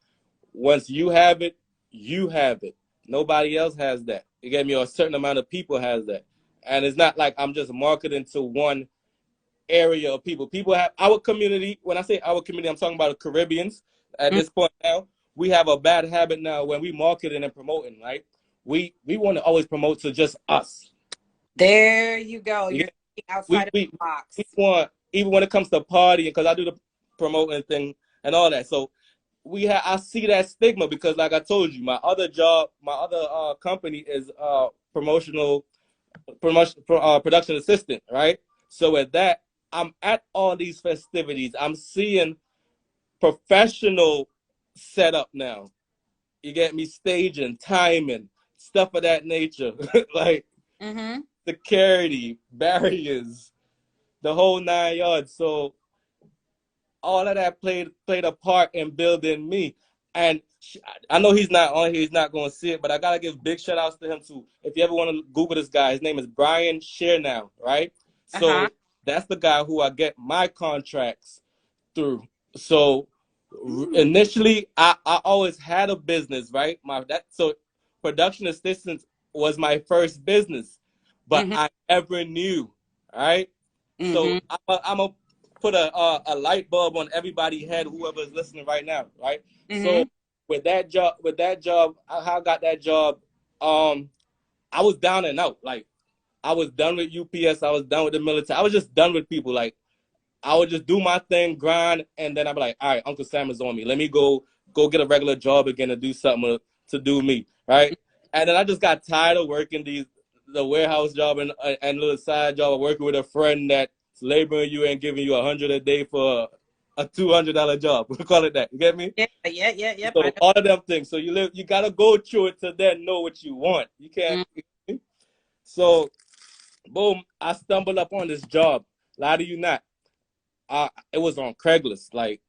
Once you have it, you have it. Nobody else has that. You get me? Or a certain amount of people has that. And it's not like I'm just marketing to one area of people. People have our community. When I say our community, I'm talking about the Caribbeans. At this point now, we have a bad habit now when we marketing and promoting, right? We want to always promote to just us. There you go. You You're get, thinking outside we, of we, the box. we want, even when it comes to partying, because I do the promoting thing and all that. So I see that stigma, because like I told you, my other job, my other company is production assistant, right? So with that, I'm at all these festivities. I'm seeing professional setup now. You get me? Staging, timing, stuff of that nature. Like Mm-hmm. security, barriers, the whole 9 yards. So all of that played a part in building me. And I know he's not on here, he's not going to see it, but I gotta give big shout outs to him too. If you ever want to Google this guy, his name is Brian Shearnow, right? Uh-huh. So that's the guy who I get my contracts through. So Mm. initially, I always had a business, right? So production assistant was my first business, but Mm-hmm. I never knew, right? Mm-hmm. So I'm a put a light bulb on everybody's head, whoever is listening right now, right? Mm-hmm. So how I got that job, I was down and out. Like, I was done with UPS. I was done with the military. I was just done with people. Like, I would just do my thing, grind, and then I'd be like, all right, Uncle Sam is on me. Let me go get a regular job again and do something to do me, right? And then I just got tired of working the warehouse job and little side job of working with a friend that's laboring you and giving you $100 a day for a $200 job. We call it that. You get me? Yeah. So all of them things. So you gotta go through it to then know what you want. You can't. So boom, I stumbled up on this job. Lie to you not. It was on Craigslist, like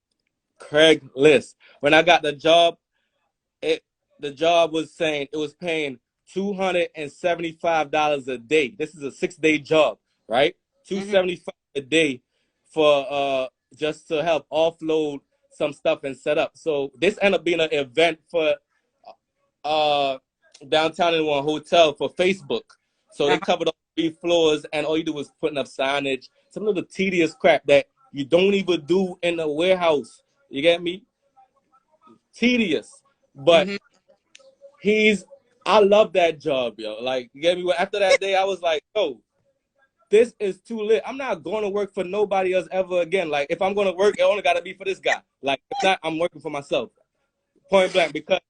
Craigslist. When I got the job, the job was saying it was paying $275 a day. This is a 6-day job, right? $275 a day for just to help offload some stuff and set up. So this ended up being an event for downtown in one hotel for Facebook. So they covered all 3 floors, and all you do was putting up signage, some of the tedious crap that you don't even do in the warehouse. You get me? Tedious. But I love that job, yo. Like, you get me? After that day, I was like, yo, this is too lit. I'm not going to work for nobody else ever again. Like, if I'm going to work, it only got to be for this guy. Like, if not, I'm working for myself. Point blank. Because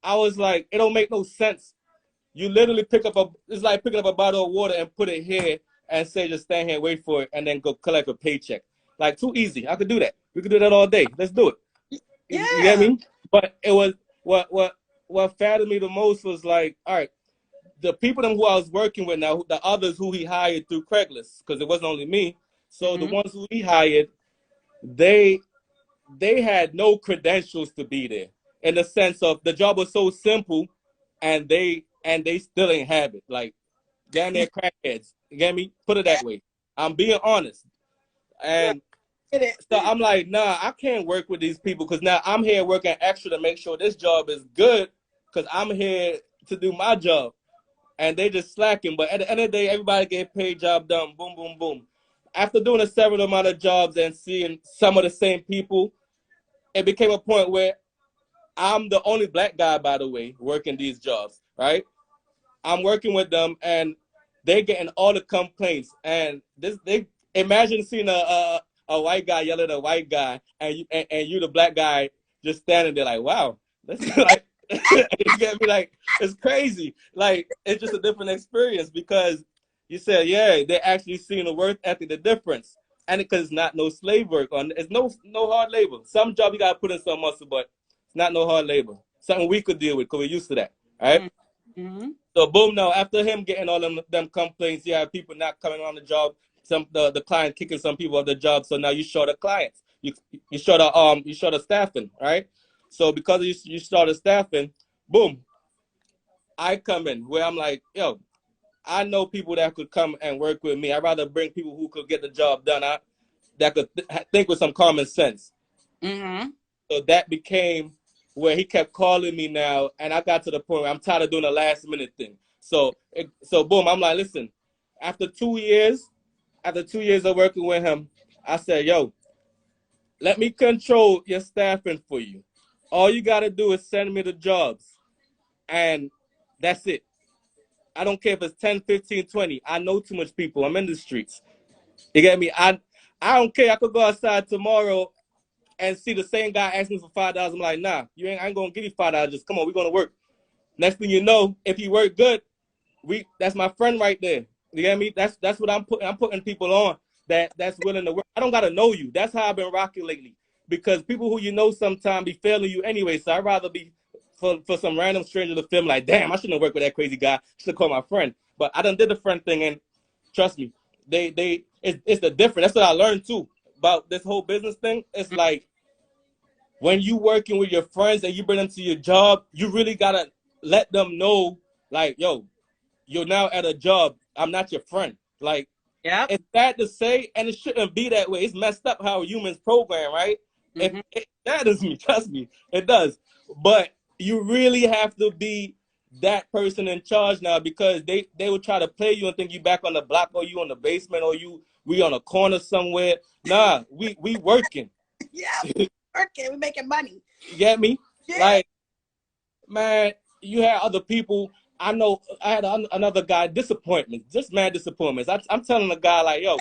I was like, it don't make no sense. You literally it's like picking up a bottle of water and put it here and say, just stand here, wait for it, and then go collect a paycheck. Like, too easy. I could do that. We could do that all day. Let's do it. Yeah. You get me? But it was, what fattened me the most was like, all right, the people who I was working with now, the others who he hired through Craigslist, because it wasn't only me. So the ones who he hired, they had no credentials to be there, in the sense of the job was so simple, and they still ain't have it. Like, damn, they're crackheads. You get me? Put it that way. I'm being honest. And so I'm like, nah, I can't work with these people, because now I'm here working extra to make sure this job is good, because I'm here to do my job. And they just slacking. But at the end of the day, everybody get paid, job done. Boom, boom, boom. After doing a several amount of jobs and seeing some of the same people, it became a point where I'm the only black guy, by the way, working these jobs, right? I'm working with them, and they getting all the complaints. And they imagine seeing a white guy yelling at a white guy, and you the black guy just standing there like, wow, that's like, you get me? Like, it's crazy. Like, it's just a different experience, because you said, yeah, they're actually seeing the work ethic, the difference. And because it's not no slave work, it's no hard labor. Some job you gotta put in some muscle, but it's not no hard labor. Something we could deal with, because we're used to that. All right. So boom, now after him getting all them complaints, you have people not coming on the job. The client kicking some people off the job. So now you short the clients. You short the staffing, right? So because you short the staffing, boom, I come in where I'm like, yo, I know people that could come and work with me. I'd rather bring people who could get the job done, that could think with some common sense. So that became where he kept calling me now, and I got to the point where I'm tired of doing the last minute thing. So boom, I'm like, listen, after 2 years of working with him, I said, yo, let me control your staffing for you. All you got to do is send me the jobs, and that's it. I don't care if it's 10, 15, 20. I know too much people. I'm in the streets. You get me? I don't care. I could go outside tomorrow and see the same guy asking for $5. I'm like, nah, I ain't gonna give you $5. Just come on, we're gonna work. Next thing you know, if you work good, that's my friend right there. You get me? That's what I'm putting. I'm putting people on that's willing to work. I don't gotta know you. That's how I've been rocking lately. Because people who you know sometimes be failing you anyway. So I'd rather be for some random stranger to feel like, damn, I shouldn't have worked with that crazy guy. I should have called my friend. But I done did the friend thing, and trust me, it's the difference. That's what I learned too about this whole business thing. It's like, when you working with your friends and you bring them to your job, you really gotta let them know, like, yo, you're now at a job. I'm not your friend. Like, it's bad to say, and it shouldn't be that way. It's messed up how humans program, right? It matters me, trust me, it does. But you really have to be that person in charge now, because they will try to play you and think you back on the block, or you on the basement, or we on a corner somewhere. Nah, we working. Working, we making money. You get me? Yeah. Like, man, you had other people I know I had another guy disappointment, just mad disappointments. I'm telling the guy like, yo,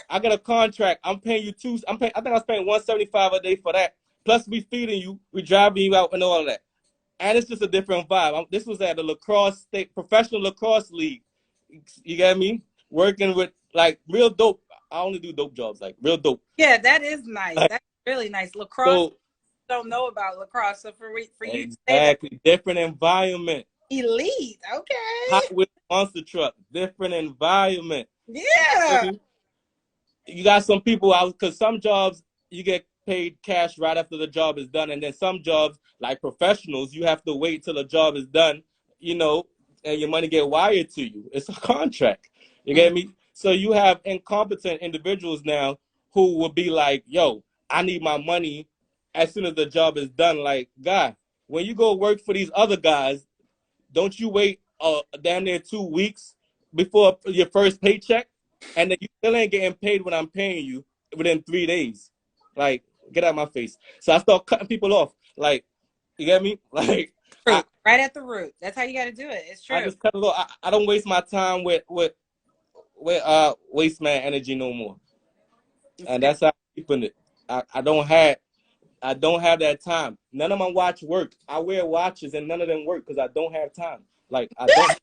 I got a contract. I'm paying you two. I think I was paying 175 a day for that. Plus we feeding you, we driving you out and all of that. And it's just a different vibe. This was at the lacrosse state professional lacrosse league. You get me? Working with like real dope. I only do dope jobs, like real dope. Yeah, that is nice. That's really nice. Lacrosse, So don't know about lacrosse. So for you to say that, exactly, different environment. elite, okay. Hot with monster truck, different environment. Yeah. You got some people out because some jobs you get paid cash right after the job is done, and then some jobs like professionals you have to wait till the job is done, you know, and your money get wired to you. It's a contract. You get me? So you have incompetent individuals now who will be like, "Yo, I need my money as soon as the job is done." Like, guy, when you go work for these other guys, don't you wait damn near 2 weeks before your first paycheck? And then you still ain't getting paid when I'm paying you within 3 days. Like, get out of my face. So I start cutting people off. Like, you get me? Like, Right at the root. That's how you got to do it. It's true. I just cut it off. I don't waste my time with waste man energy no more. And that's how I'm keeping it. I don't have that time. None of my watch work. I wear watches and none of them work because I don't have time. Like, I don't.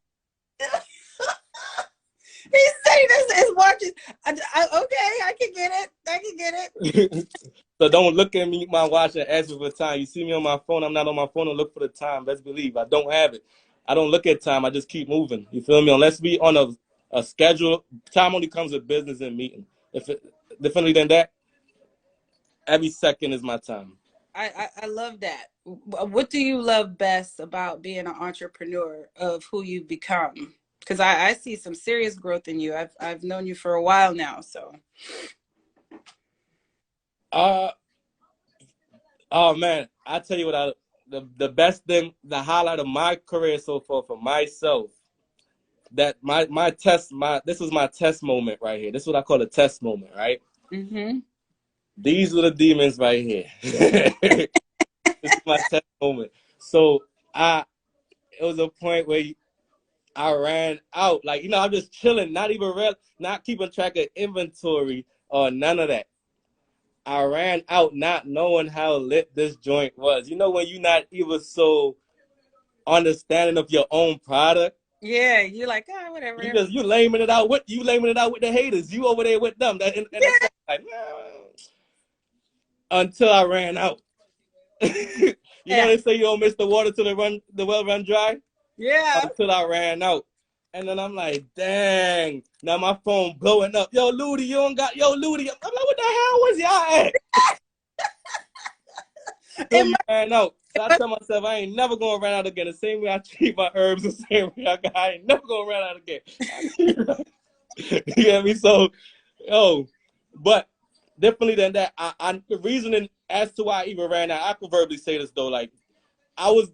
He's saying this is watching. Okay, I can get it. So don't look at me, my watch, and ask me for time. You see me on my phone, I'm not on my phone and look for the time. Best believe I don't have it. I don't look at time. I just keep moving. You feel me? Unless we on a schedule, time only comes with business and meeting. If it differently than that, every second is my time. I love that. What do you love best about being an entrepreneur of who you become? Because I see some serious growth in you. I've known you for a while now, so. Oh man, I tell you what, the best thing, the highlight of my career so far for myself, that this was my test moment right here. This is what I call a test moment, right? Mm-hmm. These are the demons right here. This is my test moment. So it was a point where I ran out. Like, I'm just chilling, not keeping track of inventory or none of that. I ran out not knowing how lit this joint was. When you're not even so understanding of your own product. Yeah, you're like, whatever. You laming it out with the haters. You over there with them. Like, until I ran out. They say you don't miss the water till the well run dry. Yeah. Until I ran out. And then I'm like, dang. Now my phone blowing up. Yo, Ludi, yo, Ludi. I'm like, what the hell was y'all at? So you ran out. So I tell myself I ain't never gonna run out again. The same way I treat my herbs, the same way I ain't never gonna run out again. You get me? So, but differently than that, the reasoning as to why I even ran out, I could verbally say this though, like I was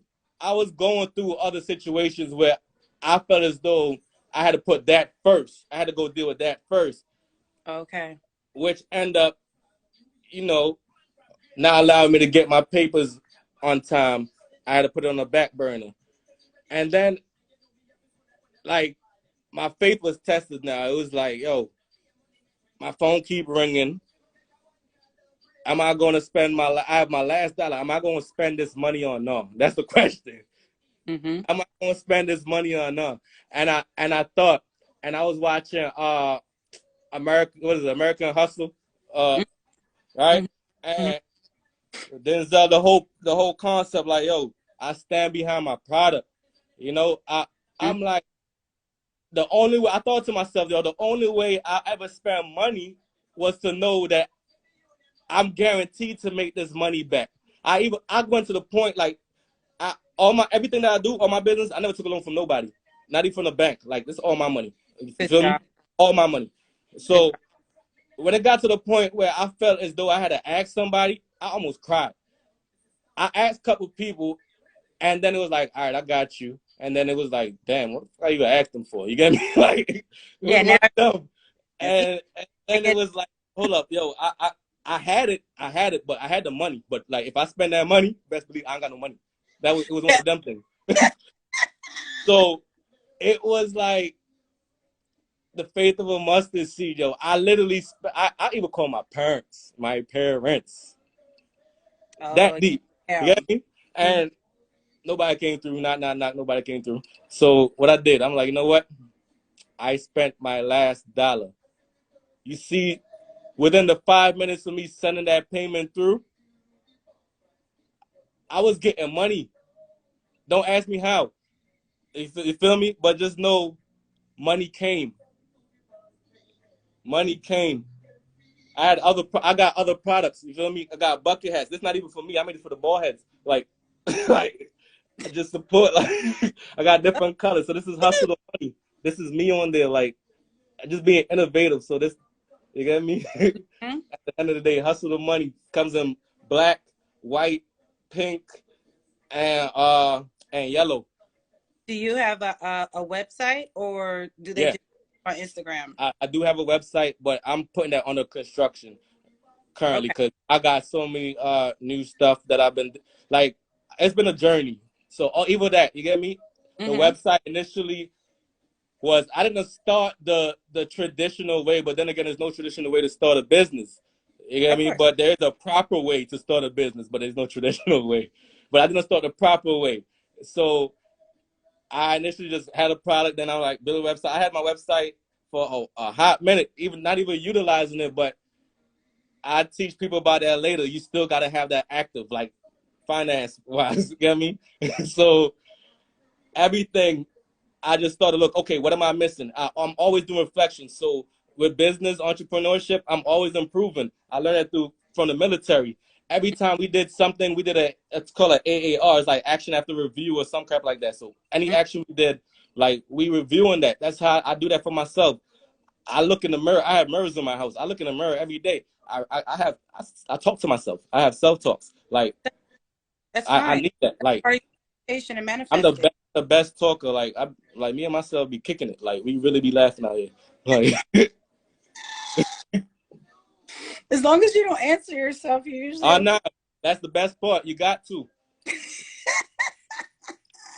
going through other situations where I felt as though I had to put that first. I had to go deal with that first. Okay. Which end up, not allowing me to get my papers on time. I had to put it on the back burner. And then, like, my faith was tested now. It was like, yo, my phone keep ringing. Am I going to spend I have my last dollar. Am I going to spend this money or no? That's the question. Mm-hmm. Am I going to spend this money or no? And I thought, and I was watching American Hustle, right? Mm-hmm. And Denzel, the whole concept, like, yo, I stand behind my product. I'm like, the only way I thought to myself, yo, the only way I ever spend money was to know that I'm guaranteed to make this money back. I went to the point like everything that I do, all my business, I never took a loan from nobody, not even from the bank. Like, this is all my money. You feel me? All my money. So when it got to the point where I felt as though I had to ask somebody, I almost cried. I asked a couple people, and then it was like, all right, I got you. And then it was like, damn, what the fuck are you gonna ask them for? You get me? Like, dumb. And it was like, hold up, yo, I had it, but I had the money. But like, if I spend that money, best believe I ain't got no money. It was one of them things. So it was like the faith of a mustard seed, yo. I literally, I even call my parents, that Oh, deep. You yeah. get me? And nobody came through. Not, nobody came through. So what I did, I'm like, you know what? I spent my last dollar. You see, within the 5 minutes of me sending that payment through, I was getting money. Don't ask me how. You feel me? But just know money came. Money came. I got other products. You feel me? I got bucket hats. This is not even for me. I made it for the ball heads. Like, like I just support. Like, I got different colors. So this is hustle the money. This is me on there. Like, just being innovative. So this, you get me? Mhm. At the end of the day, hustle the money comes in black, white, pink, and yellow. Do you have a website, or do they Yeah, just on Instagram? I do have a website, but I'm putting that under construction currently Okay. because I got so many new stuff that I've been like. It's been a journey. So even that, you get me? The Mm-hmm. website initially was I didn't start the traditional way, but then again, there's no traditional way to start a business. You get Of me? course. But there's a proper way to start a business, but there's no traditional way. But I didn't start the proper way. So I initially just had a product, then I like build a website. I had my website for a hot minute, even not even utilizing it, but I teach people about that later. You still gotta have that active, like finance wise. You get me? So everything I just started look, okay, what am I missing? I'm always doing reflections. So with business entrepreneurship, I'm always improving. I learned that through from the military. Every time we did something, we did it's called an AAR. It's like action after review or some crap like that. So any action we did, like we reviewing that. That's how I do that for myself. I look in the mirror. I have mirrors in my house. I look in the mirror every day. I talk to myself. I have self talks. Like That's I fine. need that. Like Part of communication and I'm manifesting. the best talker. Like me and myself be kicking it. Like we really be laughing out here. Like As long as you don't answer yourself, you're usually oh okay. no, that's the best part. You got to,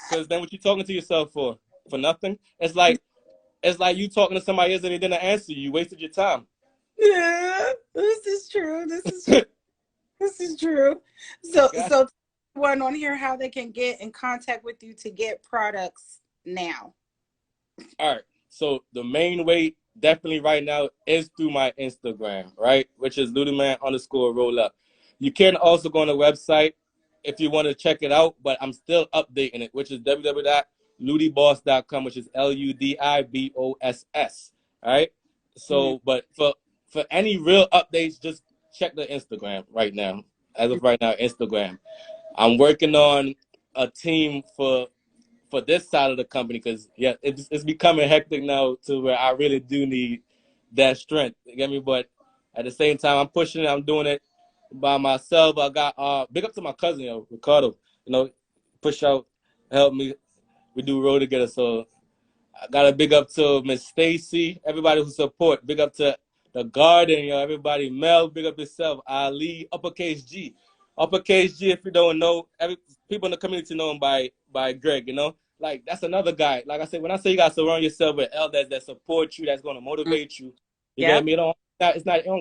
because then what you talking to yourself for? For nothing. It's like you talking to somebody else and they didn't answer you. You wasted your time. Yeah, this is true. This is true. This is true. So, Yeah. so one on here how they can get in contact with you to get products now. All right. So the main way definitely right now is through my Instagram, right? Which is Ludiman underscore roll up. You can also go on the website if you want to check it out, but I'm still updating it, which is www.ludiboss.com, which is Ludiboss. All right. Mm-hmm. So, but for any real updates, just check the Instagram right now. As of right now, Instagram. I'm working on a team for this side of the company because yeah, it's becoming hectic now to where I really do need that strength. You get me? But at the same time, I'm pushing it. I'm doing it by myself. I got big up to my cousin, Ricardo. You know, push out, help me. We do roll together. So I got a big up to Miss Stacy, everybody who support. Big up to the garden, everybody. Mel, big up yourself. Ali, uppercase G. Uppercase G, if you don't know, people in the community know him by Greg. Like, that's another guy. Like I said, when I say you got to surround yourself with elders that support you, that's going to motivate you, you get Yep. me? It don't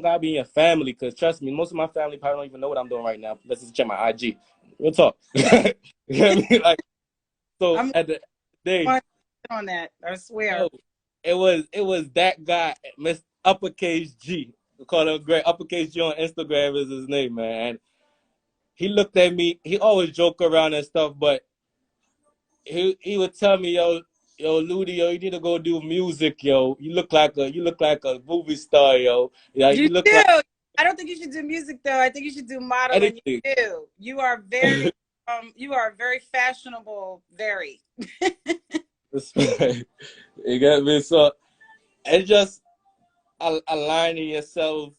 got to be in your family, because trust me, most of my family probably don't even know what I'm doing right now. Let's just check my IG. We'll talk. You get me? Like, so I'm at the day, on that. I swear. yo, it was that guy, Miss Uppercase G. We call him Greg. Uppercase G on Instagram is his name, man. And he looked at me. He always joke around and stuff, but he would tell me, yo, Ludi, yo, you need to go do music, yo. You look like a movie star, yo. Yeah, You you look do. like I don't think you should do music though. I think you should do modeling. anything. You do. You are very you are very fashionable, very. You get me? So it's just aligning yourself,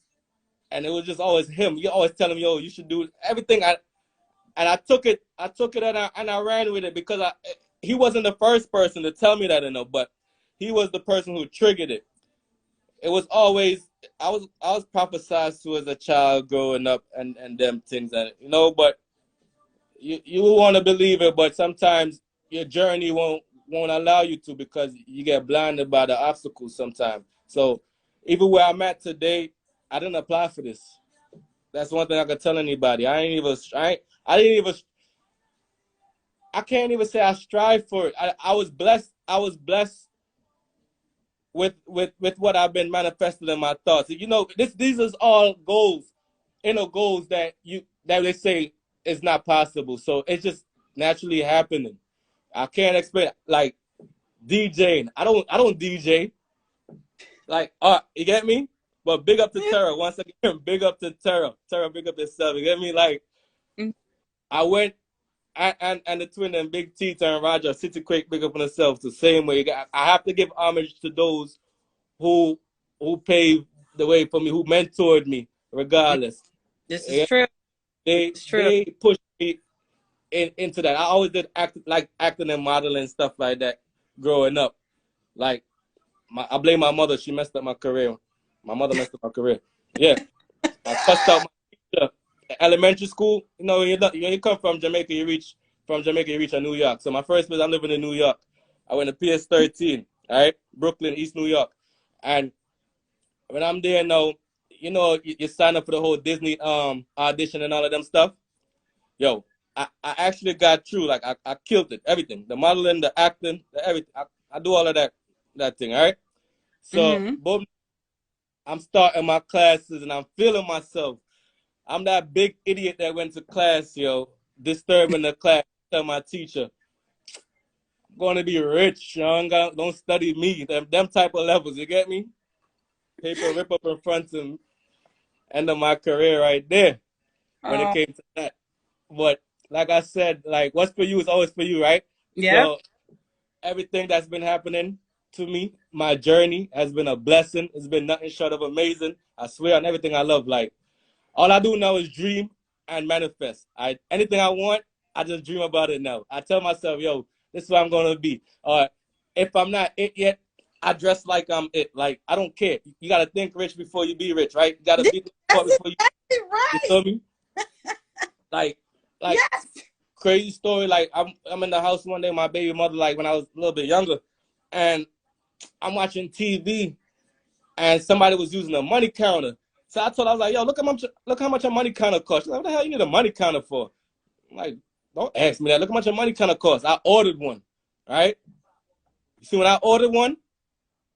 and it was just always him. You always tell him, yo, you should do everything. And I took it and I ran with it because he wasn't the first person to tell me that, but he was the person who triggered it. It was always I was prophesied to as a child growing up and them things but you will want to believe it, but sometimes your journey won't won't allow you to because you get blinded by the obstacles sometimes. So even where I'm at today, I didn't apply for this. That's one thing I could tell anybody. I didn't even, I can't even say I strive for it. I was blessed. I was blessed with what I've been manifesting in my thoughts. You know, these is all goals, inner goals that they say is not possible. So it's just naturally happening. I can't explain like DJing. I don't DJ. Like you get me? But big up to Terra. Once again, big up to Terra. Terra, big up yourself. You get me? Like I went and the twin and Big T and Roger, City Quake, big up on themselves the same way. I have to give homage to those who paved the way for me, who mentored me, regardless. This is true. They pushed me into that. I always did acting and modeling and stuff like that growing up. Like I blame my mother. She messed up my career. My mother messed up my career. Yeah, I cussed out my teacher. Elementary school. You know, you come from Jamaica, you reach a New York. So my first place, I'm living in New York. I went to PS13, all right, Brooklyn, East New York, and when I'm there now, you know, you sign up for the whole Disney audition and all of them stuff. Yo, I actually got through. Like I killed it, everything, the modeling, the acting, the everything. I do all of that thing, all right. So boom, I'm starting my classes and I'm feeling myself. I'm that big idiot that went to class, yo, disturbing the class. Tell my teacher, I'm going to be rich. Don't study me. Them type of levels, you get me? Paper rip up in front of me. End of my career right there when it came to that. But like I said, like what's for you is always for you, right? Yeah. So everything that's been happening to me, my journey has been a blessing. It's been nothing short of amazing. I swear on everything I love. Like all I do now is dream and manifest. Anything I want, I just dream about it now. I tell myself, yo, this is what I'm gonna be. Or if I'm not it yet, I dress like I'm it. Like I don't care. You gotta think rich before you be rich, right? You gotta be before you. Right. You feel me? Like yes. Crazy story. Like I'm in the house one day, my baby mother, like when I was a little bit younger, and I'm watching TV, and somebody was using a money counter. So I told her, I was like, yo, look how much a money counter costs. She's like, what the hell you need a money counter for? I'm like, don't ask me that. Look how much a money counter costs. I ordered one, right? You see, when I ordered one,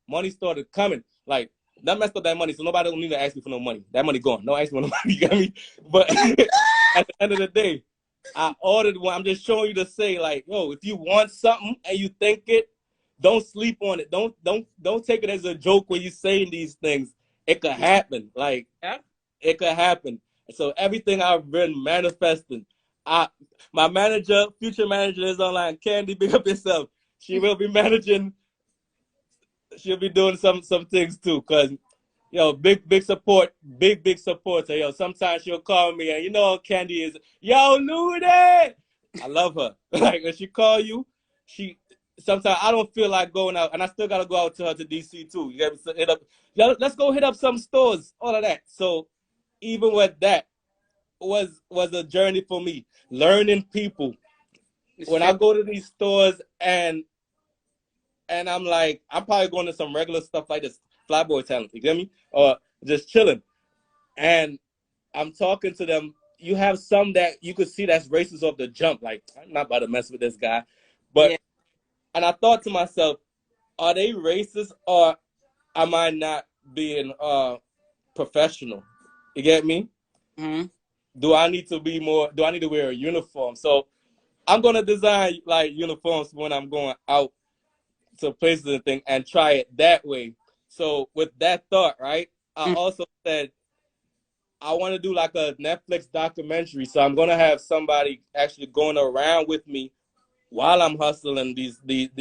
money started coming. Like, that messed up that money, so nobody don't need to ask me for no money. That money gone. Don't ask me for no money, you got me? But at the end of the day, I ordered one. I'm just showing you to say, like, yo, if you want something and you think it, don't sleep on it. Don't take it as a joke when you're saying these things. It could happen. Like, it could happen. So everything I've been manifesting, my manager, future manager is online. Candy, big up yourself. She will be managing. She'll be doing some things too. Cause yo, big support, big support. So yo, sometimes she'll call me and you know Candy is, yo, Ludi. I love her. Like when she call you, sometimes I don't feel like going out, and I still gotta go out to her to DC too. You gotta hit up. Let's go hit up some stores, all of that. So even with that, was a journey for me, learning people. When I go to these stores and I'm like, I'm probably going to some regular stuff like this, Flyboy talent, you get me, or just chilling, and I'm talking to them. You have some that you could see that's racist off the jump. Like I'm not about to mess with this guy, but and I thought to myself, are they racist or am I not being professional? You get me? Do I need to be more? Do I need to wear a uniform? So I'm gonna design like uniforms when I'm going out to places and things and try it that way. So with that thought, right? I also said I want to do like a Netflix documentary. So I'm gonna have somebody actually going around with me while I'm hustling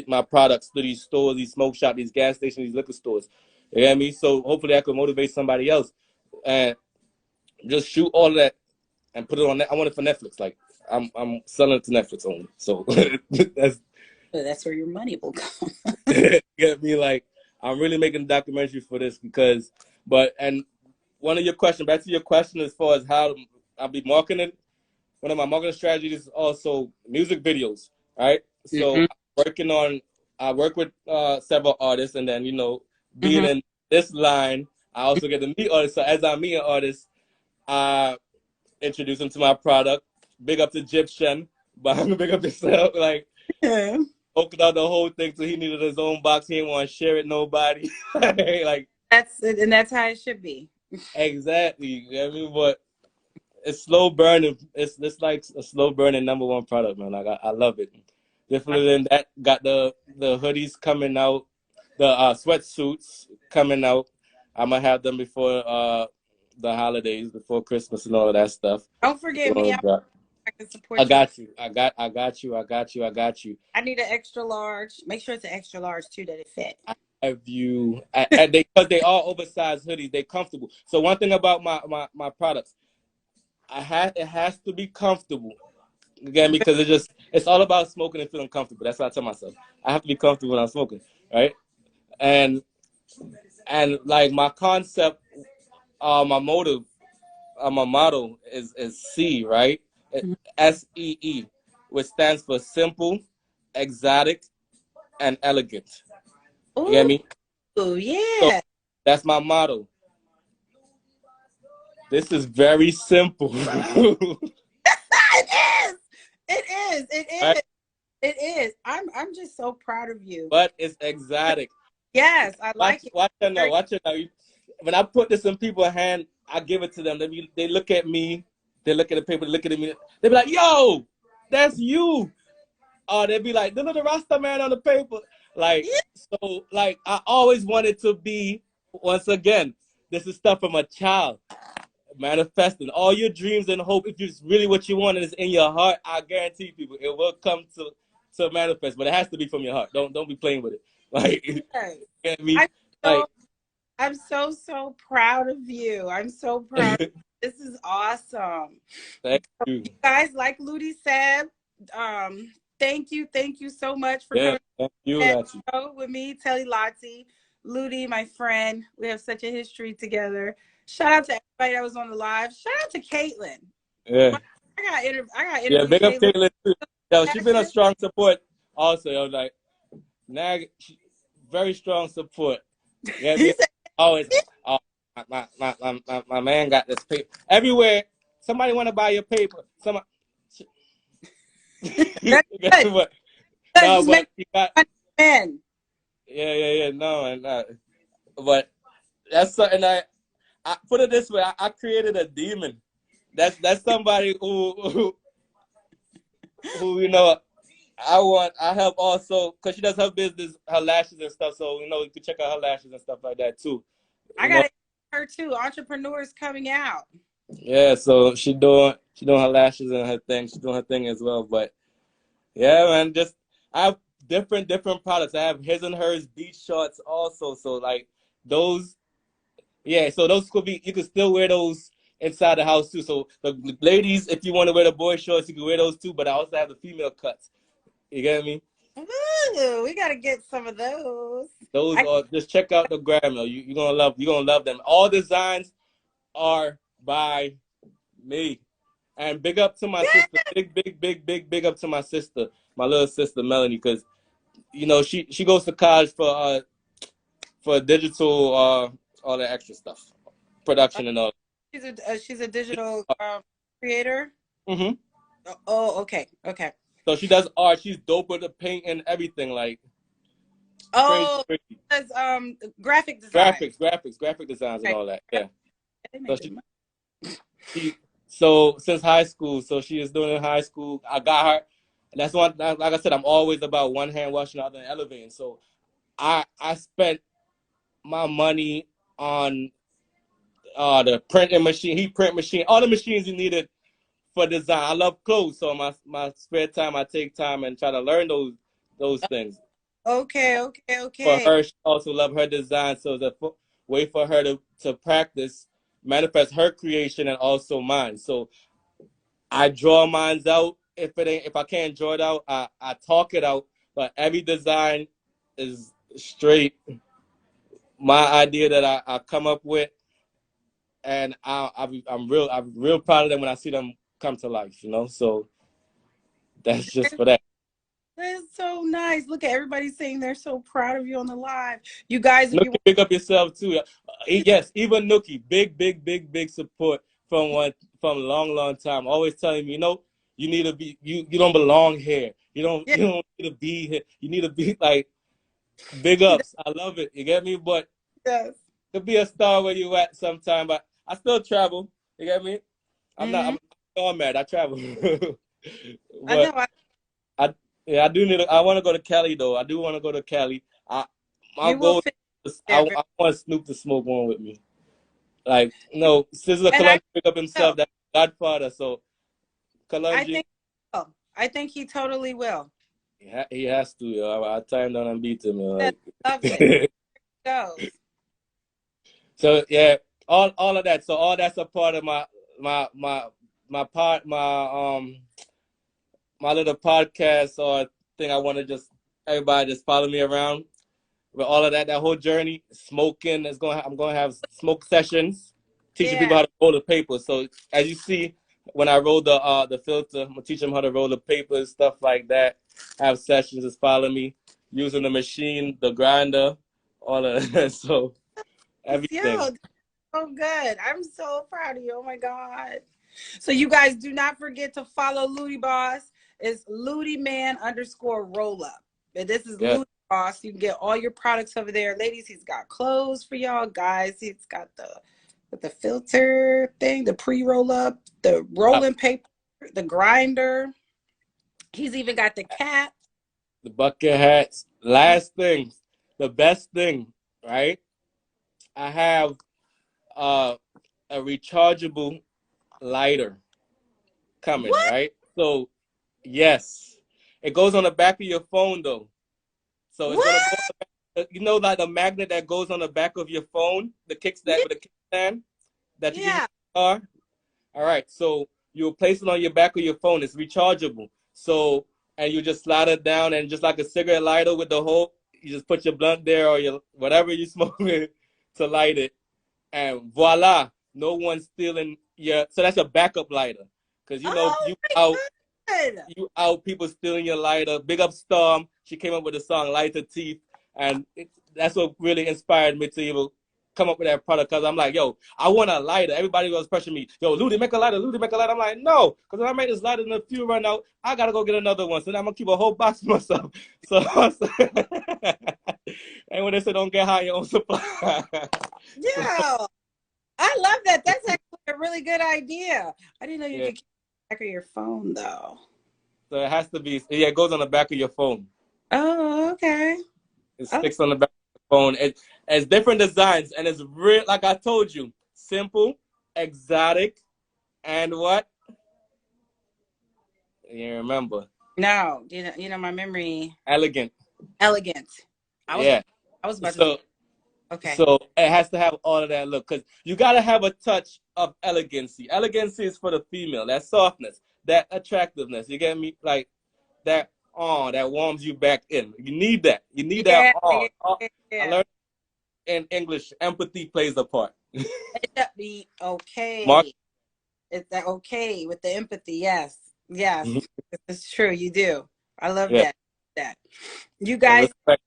my products to these stores, these smoke shops, these gas stations, these liquor stores. You know what I mean? So hopefully I could motivate somebody else and just shoot all of that and put it on. I want it for Netflix. Like I'm selling it to Netflix only. So that's where your money will come. Get me? Like I'm really making a documentary for this because, and one of your questions, back to your question as far as how I'll be marketing. One of my marketing strategies is also music videos. Right. So I'm working on I work with several artists, and then being Mhm. in this line, I also get to meet artists. So as I meet an artist, I introduce them to my product. Big up to Egyptian, but I'm gonna big up yourself. Like Yeah. opened out the whole thing, so he needed his own box. He didn't want to share it nobody. Like That's it, and that's how it should be. exactly. You know what I mean, but it's slow burning. It's like a slow burning #1 product, man. Like I love it. Different than that, got the hoodies coming out, the sweatsuits coming out. I'm gonna have them before the holidays, before Christmas and all of that stuff. Don't forget me. So, I can I support you. got you. I got you. I got you. I got you. I need an extra large. Make sure it's an extra large too that it fit. I have you. Because they are oversized hoodies. They comfortable. So one thing about my products, it has to be comfortable. Again, because it's all about smoking and feeling comfortable. That's what I tell myself. I have to be comfortable when I'm smoking, right? And like my concept, my motive, my motto is C, right? SEE, which stands for simple, exotic, and elegant. You get Ooh, me? So yeah. that's my motto. This is very simple. It is. It is. It Right? is. It is. I'm just so proud of you. But it's exotic. Yes, I like it. Watch it now. Very- Watch it now. When I put this in people's hand, I give it to them. They look at me. They look at the paper. They look at me. They be like, "Yo, that's you." Or they be like, "The little Rasta man on the paper." Like Yeah. so. Like I always wanted to be. Once again, this is stuff from a child. Manifesting all your dreams and hope. If it's really what you want and it's in your heart, I guarantee people it will come to manifest. But it has to be from your heart. Don't be playing with it. Like you Yes. get me? I'm Like so I'm so proud of you. I'm so proud. This is awesome. thank you. You guys, like Ludi said, thank you so much for Yeah, coming thank you, on Lati. the show with me, Telly Lottie, Ludi, my friend. We have such a history together. Shout out to everybody that was on the live. Shout out to Caitlin. Yeah. I got Yeah, interview big up Caitlin. Caitlin too. Yo, she been a strong support also. Yo, like very strong support. Yeah, He me said, always. Oh, my man got this paper everywhere. Somebody want to buy your paper. Somebody. "That's good. but Good. no, He's but making he got. money, man." Yeah. No, and but that's something I put it this way. I created a demon. That's somebody who I help also because she does her business, her lashes and stuff. So you can check out her lashes and stuff like that too. I You know, got her too. Entrepreneurs coming out. yeah. So she doing her lashes and her thing. She's doing her thing as well. But yeah, man, just I have different products. I have his and hers beach shorts also. So like those, yeah. So those could be you could still wear those inside the house too. So the ladies, if you want to wear the boy shorts, you can wear those too. But I also have the female cuts. You get me? Ooh, we gotta get some of those. Those are just check out the gram. You're gonna love them. All designs are by me. And big up to my sister. Big up to my sister, my little sister Melanie, because she goes to college for digital all the extra stuff, Uh, production and all. she's a digital creator. Mm-hmm. Oh, okay. So she does art. She's dope with the paint and everything, like crazy, Oh, crazy. that's graphic design. Graphic designs and Okay. all that. Yeah. They So make good money. so since high school, so she is doing in high school. I got her. And that's one. Like I said, I'm always about one hand washing the other and elevating. So I spent my money on the printing machine, heat print machine, all the machines you needed for design. I love clothes, so my spare time I take time and try to learn those things. For Okay. her, she also love her design, so it's a way for her to practice, manifest her creation and also mine. So I draw mines out. If I can't draw it out, I talk it out. But every design is straight my idea that I come up with, and I'm real proud of them when I see them come to life. So that's just for that. That's so nice. Look at everybody saying they're so proud of you on the live. You guys, if you Nookie, pick up yourself too. Yes, even Nookie, big support from a long time. Always telling me, you need to be you don't belong here. yeah, You don't need to be here. You need to be like big he ups. I love it. You get me? But does. to be a star where you at sometime, but I still travel. You get me? I'm Mm-hmm. not mad. I travel. I know. But I yeah, I do need I want to go to Cali though. I do want to go to Cali. My You will goal fit is there. I want Snoop to smoke one with me. Like, no, Sizzler And I Kalonji pick up will. himself, that Godfather. So I Kalonji, think he will. I think he totally will. he has to, yo. I timed down and beat him, yo. Yes, Like loves it. Goes. so yeah, all of that. So all that's a part of my my my part my little podcast or thing. I want to just everybody just follow me around with all of that. That whole journey, smoking is going. I'm going to have smoke sessions, teaching people Yeah. how to roll the paper. So as you see, when I roll the filter, I'm gonna teach them how to roll the paper, stuff like that. Have sessions, just follow me using the machine, the grinder, all of that. So everything. Yo, so good. I'm so proud of you. Oh my God. So you guys do not forget to follow Ludi-Boss. It's Ludiman_roll up. And this is Yeah. Ludi-Boss. You can get all your products over there. Ladies, he's got clothes for y'all. Guys, he's got the filter thing, the pre-roll up, the rolling paper, the grinder. He's even got the cap. The bucket hats. Last thing, the best thing, right? I have uh, a rechargeable lighter coming, What? right? So yes, it goes on the back of your phone though. So it's What? gonna go, like the magnet that goes on the back of your phone, the Yeah. kickstand with the kickstand that you can use Yeah. in the car. All right, so you place it on your back of your phone. It's rechargeable. So and you just slide it down and just like a cigarette lighter with the hole, you just put your blunt there or your whatever you smoking to light it, and voila, no one's stealing your. So that's your backup lighter, because Oh you my out God. people stealing your lighter. Big up Storm. She came up with the song Lighter Teeth. And that's what really inspired me to even come up with that product. Because I'm like, yo, I want a lighter. Everybody was pressuring me. Yo, Ludi, make a lighter. Ludi, make a lighter. I'm like, no. Because if I make this lighter and the fuel run out, I got to go get another one. So now I'm going to keep a whole box to myself. So, and when they say don't get high, your own supply. So, Yeah. I love that. That's actually a really good idea. I didn't know you yeah. could keep the back of your phone though. So it has to be, yeah, it goes on the back of your phone. Oh, okay. It Oh, sticks on the back of the phone. It's different designs, and it's real. Like I told you, simple, exotic, and what? You remember? no, you know my memory. Elegant. Elegant. I was Yeah. I was about to say So okay. so it has to have all of that look, because you gotta have a touch of elegancy. Elegancy is for the female. That softness, that attractiveness. You get me? Like that. Oh, that warms you back in. You need that. You need that. Yeah, Oh, yeah, oh. I yeah. learned in English, empathy plays a part. It should be Mark. okay. It's that okay with the empathy. Yes. Yes. It's true. You do. I love Yeah. that. That. You So guys respect,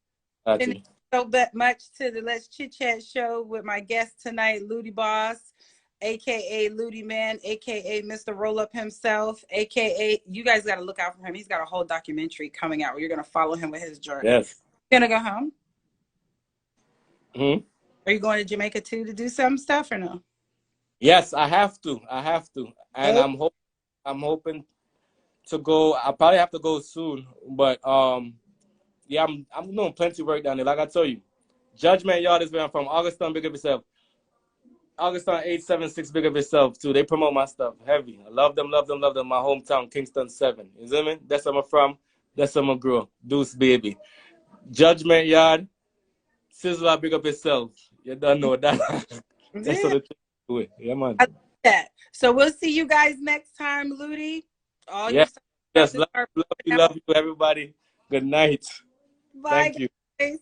been Ati. so much to the Let's Chit Chat show with my guest tonight, Ludi-Boss, aka Ludi Man, aka Mr. Roll Up himself, aka you guys got to look out for him. He's got a whole documentary coming out where you're gonna follow him with his journey. Yes. You gonna go home? Hmm. Are you going to Jamaica too to do some stuff or no? Yes, I have to. I have to, and Oh, I'm hoping to go. I probably have to go soon, but yeah, I'm doing plenty of work down there. Like I told you, Judgment Yard is where I'm from. Augustin, big up yourself. Augustin 876, big up yourself too. They promote my stuff heavy. I love them, love them, love them. My hometown, Kingston 7. You see me? That's where I'm from. That's where I'm grow. Deuce baby. Judgment Yard. Sizzler, big up yourself. You don't know that. That's yeah. what it is. Yeah, man. I love that. So we'll see you guys next time, Ludi. All your Yeah. stuff about Yes. to start. Love you, everybody. Good night. Bye, Thank you. guys.